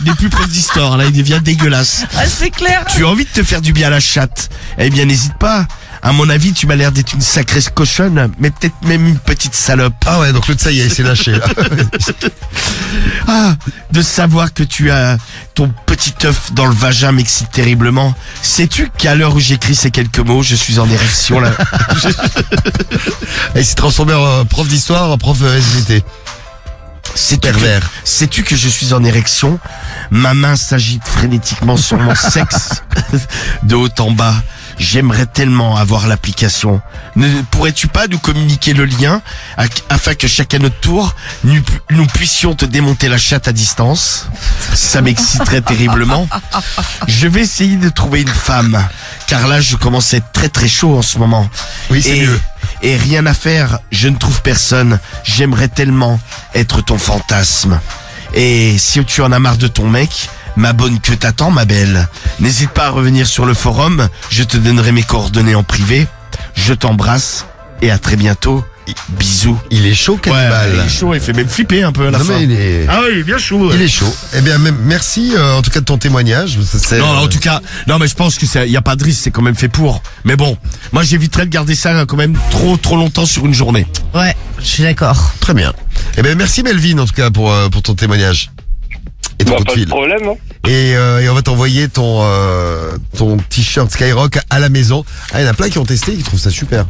les plus près d'histoire. Là, il devient dégueulasse. Ah, c'est clair. Tu as envie de te faire du bien à la chatte? Eh bien, n'hésite pas. À mon avis, tu m'as l'air d'être une sacrée cochonne, mais peut-être même une petite salope. Ah ouais, donc l'autre ça y est, il s'est lâché là. Ah, de savoir que tu as ton petit œuf dans le vagin m'excite terriblement. Sais-tu qu'à l'heure où j'écris ces quelques mots, je suis en érection là? Et il s'est transformé en prof d'histoire, en prof SVT. Pervers. Sais-tu que je suis en érection? Ma main s'agite frénétiquement sur mon sexe, de haut en bas. J'aimerais tellement avoir l'application. Ne pourrais-tu pas nous communiquer le lien afin que chacun notre tour, nous puissions te démonter la chatte à distance? Ça m'exciterait terriblement. Je vais essayer de trouver une femme, car là je commence à être très très chaud en ce moment. Oui, c'est mieux. Et rien à faire, je ne trouve personne. J'aimerais tellement être ton fantasme. Et si tu en as marre de ton mec, ma bonne queue t'attend, ma belle. N'hésite pas à revenir sur le forum, je te donnerai mes coordonnées en privé. Je t'embrasse et à très bientôt, Bisous. Il est chaud, Ouais, Cannibal. il est chaud, il fait même flipper un peu à la Non, fin. mais il est... Ah oui, il est bien chaud. Il est chaud. Eh bien, merci en tout cas de ton témoignage. Non, en tout cas, non, mais je pense que il y a pas de risque, c'est quand même fait pour. Mais bon, moi j'éviterais de garder ça quand même trop longtemps sur une journée. Ouais, je suis d'accord. Très bien. Eh bien, merci Melvin en tout cas pour ton témoignage. Et ton coup de Pas de fil. problème, hein. Et on va t'envoyer ton t-shirt Skyrock à la maison. Ah, il y en a plein qui ont testé, qui trouvent ça super.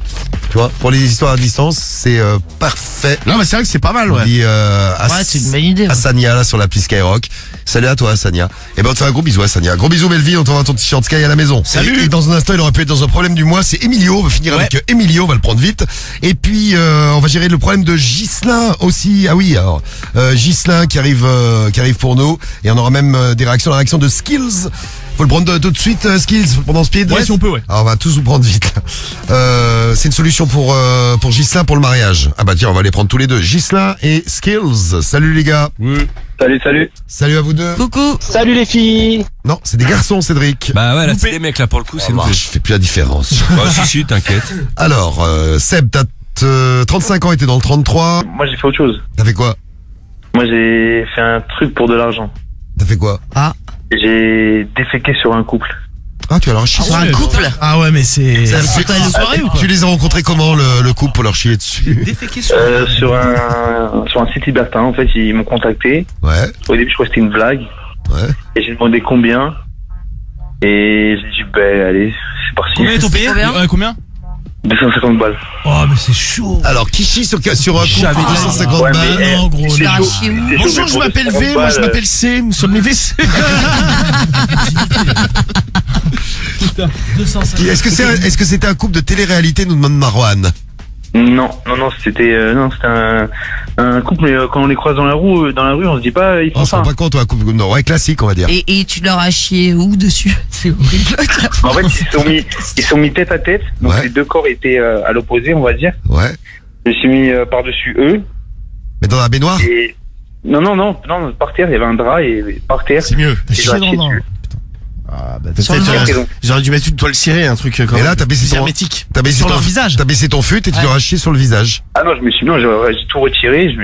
Tu vois, pour les histoires à distance, c'est parfait. Non, mais c'est vrai que c'est pas mal, On ouais. dit à, Ouais, c'est une bonne idée. à Sania là sur l'appli Skyrock. Salut à toi Sania. Et ben on te fait un gros bisou à Sania. Gros bisou Melvin, on t'envoie ton t-shirt Sky à la maison. Salut. Et dans un instant, il aurait pu être dans un problème du mois, c'est Emilio. On va finir avec Emilio, on va le prendre vite. Et puis on va gérer le problème de Ghislain aussi. Ah oui, alors Ghislain qui arrive pour nous. Et on aura même des réactions, la réaction de Skills. Faut le prendre tout de suite, Skills, faut le prendre en speed. Ouais, si on peut, ouais. Alors on va tous vous prendre vite. C'est une solution pour Ghislain pour le mariage. Ah bah tiens, on va les prendre tous les deux. Ghislain et Skills. Salut les gars. Salut. Salut à vous deux. Coucou. Salut les filles. Non, c'est des garçons, Cédric. Bah ouais, là, c'est des mecs, là, pour le coup, c'est Oh, loupé. je fais plus la différence. Bah, si, t'inquiète. Alors, Seb, t'as 35 ans et t'es dans le 33. Moi, j'ai fait autre chose. T'as fait quoi? Moi, j'ai fait un truc pour de l'argent. T'as fait quoi? J'ai déféqué sur un couple. Ah, tu as leur chier. Sur un couple. Ah ouais, mais c'est. C'est quoi le soirée ou quoi? Tu les as rencontrés comment, le couple, pour leur chier dessus? Sur un site libertin, en fait, ils m'ont contacté. Ouais, Au début, je crois que c'était une blague. ouais. Et j'ai demandé combien. Et j'ai dit, ben, allez, c'est parti. Combien ils t'ont payé? Combien Ouais, combien? 250 balles. Oh, mais c'est chaud. Alors, qui chie sur un couple, J'avais 250 Ouais, balles? mais, non, gros, c'est non. chaud. Chier où? C'est chaud, Bonjour, mais je pour m'appelle 250 V, moi je balles, m'appelle C, nous sommes les VC. Est-ce que c'était un couple de télé-réalité, nous demande Marwan? Non, c'était un couple, mais quand on les croise dans la rue, on se dit pas, ils On font se ça. rend pas compte, un couple, non, ouais, classique, on va dire. Et tu leur as chié où dessus? C'est horrible. En fait, ils sont mis tête à tête, donc Ouais. les deux corps étaient à l'opposé, on va dire. Ouais. Je me suis mis par-dessus eux, Mais dans la baignoire? et non, par terre, il y avait un drap, et par terre, C'est mieux. et je l'ai chié dessus. Ah, bah, Sur le peut-être, ventre. j'aurais dû mettre une toile cirée, un truc quand Et même. là, t'as baissé ton, hermétique. t'as baissé Sur ton leur visage. T'as baissé ton fut et tu leur as chié sur le visage. Ah non, j'ai tout retiré, je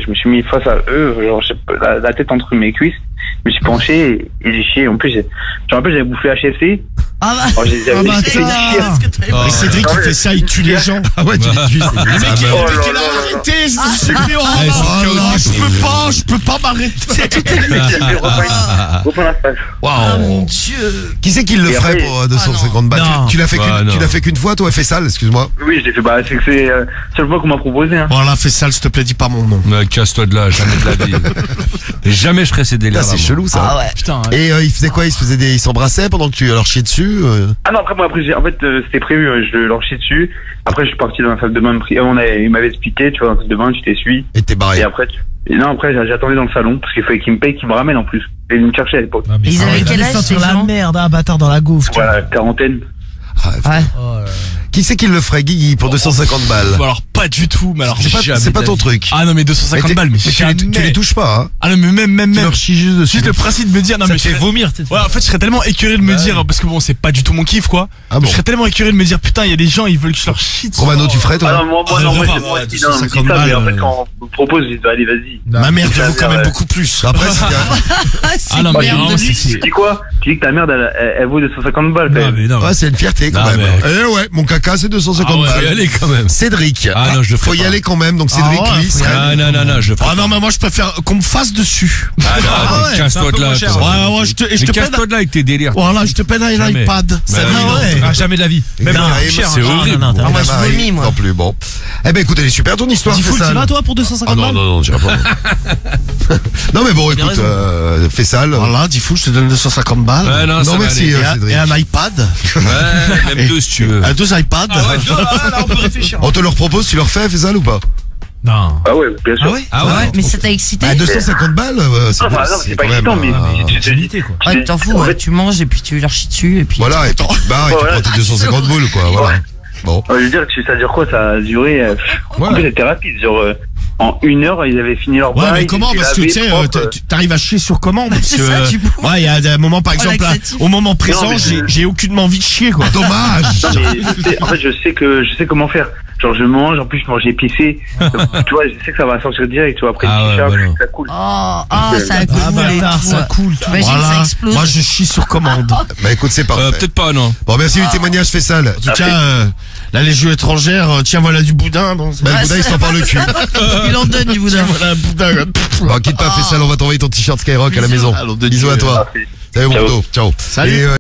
me suis mis face à eux, genre, je sais pas, la tête entre mes cuisses, je me suis penché, et j'ai chié. En plus, je me rappelle, j'avais bouffé HFC. Ah bah. Alors, j'ai Ah bah, fait chier. Mais Cédric, il fait ça, il tue les gens. Ah ouais, tu les tues, c'est Le mec, il Oh a là piqué là là, là. arrêtez, c'est Oh là, je peux pas m'arrêter. Reprends la phrase. Ah mon Dieu. Qui c'est qui le Et ferait après- pour 250 balles? Non. Tu l'as fait Bah, qu'une, non. tu l'as fait qu'une fois, toi, fais ça, excuse-moi. Oui, je l'ai fait, bah, c'est que c'est la seule fois qu'on m'a proposé, hein. Voilà, fais ça, s'il te plaît, dis pas mon nom. Mais casse-toi de là, jamais de la vie. Jamais je ferai ces délires. Là, c'est chelou, ça. Ah ouais. Putain. Ouais. Et ils faisaient quoi? Ils s'embrassaient pendant que tu leur chiais dessus? Ah non, en fait, c'était prévu, je leur chie dessus. Après, je suis parti dans la salle de bain, il m'avait expliqué, tu vois, dans la salle de bain, tu t'essuies. Et t'es barré. Et après, j'attendais dans le salon, parce qu'il fallait qu'il me paye, qu'il me ramène en plus. Et il me cherchait à l'époque. Ah, mais Ils ça, avaient ouais, quel âge, ces sur la gens? merde, un bâtard dans la gouffre. tu vois. Voilà, quarantaine. Ah, putain. Ouais. Oh là là. Qui c'est qui le ferait, Guigui, pour 250 balles? Bon, alors, pas du tout, mais alors. C'est pas ton truc. Ah non, mais 250 balles, mais tu jamais. les touches pas, hein? Ah non, mais même. Tu leur chies juste dessus. Juste le principe de me dire, non, mais je serais- vomir, Ouais, en fait, je serais tellement écœuré de me dire, parce que bon, c'est pas du tout mon kiff, quoi. Ah bon. Je serais tellement écœuré de me dire, putain, il y a des gens, ils veulent que je leur chie dessus. Romano, tu ferais, Ah toi? non, moi, Ah, non, moi, pas, c'est moi ouais, qui, non, je dis 250 ça, mais en balles, fait, quand on me propose, je dis, allez, vas-y. Ma mère te vaut quand même Ouais. beaucoup plus. Après, c'est Ah, c'est Ah non, mais merde non, de c'est- lui. c'est- Tu dis quoi? Tu dis que ta merde, elle vaut 250 balles, quand Non, même. mais non. ouais, c'est une fierté, quand Non, même. mais- Eh ouais, mon caca, c'est 250 Ah ouais, faut y balles. aller quand même. Cédric. Ah non, je le Faut ferai y pas. aller quand même, donc Cédric, Ah ouais, lui, faut y serait... Ah non, je ferai Ah non, mais moi, je préfère qu'on me fasse dessus. Ah non, ouais, casse-toi c'est un de peu là. moins cher. toi. Ouais, je te Mais peine. casse-toi de là avec tes délires. Voilà, je te peine un Jamais. iPad. Bah Ça oui, va, non, ouais. Ah, jamais de la vie. Même Même non, Marie, cher, c'est hein. horrible. Non, non, Ah, moi, je Marie, vomis, moi. non plus, bon. Eh ben, écoute, elle est super ton histoire, Dis fais full, ça. tu vas toi pour Ah 250 non, balles? non, j'irai pas. Non, mais bon, écoute, raison. fais ça. Voilà, dis fou, je te donne 250 balles. Ouais, non, ça Non, va merci, aller. Et un iPad. Ouais, même deux si tu veux. Deux iPads. Là, on peut réfléchir. On te le propose, tu leur fais, fais ça ou pas? Non. Ah ouais, bien sûr. Ah Ouais, mais ça t'a excité? Ah, 250 balles, c'est Ah, bon, bah, non, c'est pas quand même, excitant, mais tu te dis, Qualité, quoi. Ouais, tu t'en fous, En ouais, fait, tu manges et puis tu leur chies dessus et puis. Voilà, et puis tu te barres et tu Ouais, prends tes 250 boules, quoi, voilà. Bon. je veux dire, ça dure quoi? Ça a duré, en plus, c'était rapide, genre, en 1 heure, ils avaient fini leur Ouais, bail, mais comment? ils Parce que étaient tu sais, lavés, propres. t'arrives à chier sur commande. Parce C'est que, ça, tu bouffes. ouais, il y a des moments, par Oh, exemple, là, laxatif. au moment présent, mais j'ai aucunement envie de chier, quoi. Dommage. Non, mais en fait, je sais comment faire. Genre je mange, en plus je mange épicé. Donc, tu vois, je sais que ça va sortir direct, tu vois. Après Ah le ouais, t-shirt, voilà. ça coule. Ça a coulé. Ça coule. T'imagines, ça explose. Moi je chie sur commande. Bah écoute, c'est parfait. Peut-être pas, non. Bon, merci du témoignage, Faisal. En tout cas, la Légion étrangère, tiens voilà du boudin. Bon, Bah le boudin, il s'en parle le cul. Il en donne du boudin. voilà un boudin. Bon, quitte pas, Faisal, on va t'envoyer ton t-shirt Skyrock à la maison. Allons, de Bisous Dieu. à toi. Salut mon poteau. Ciao. Salut. Et,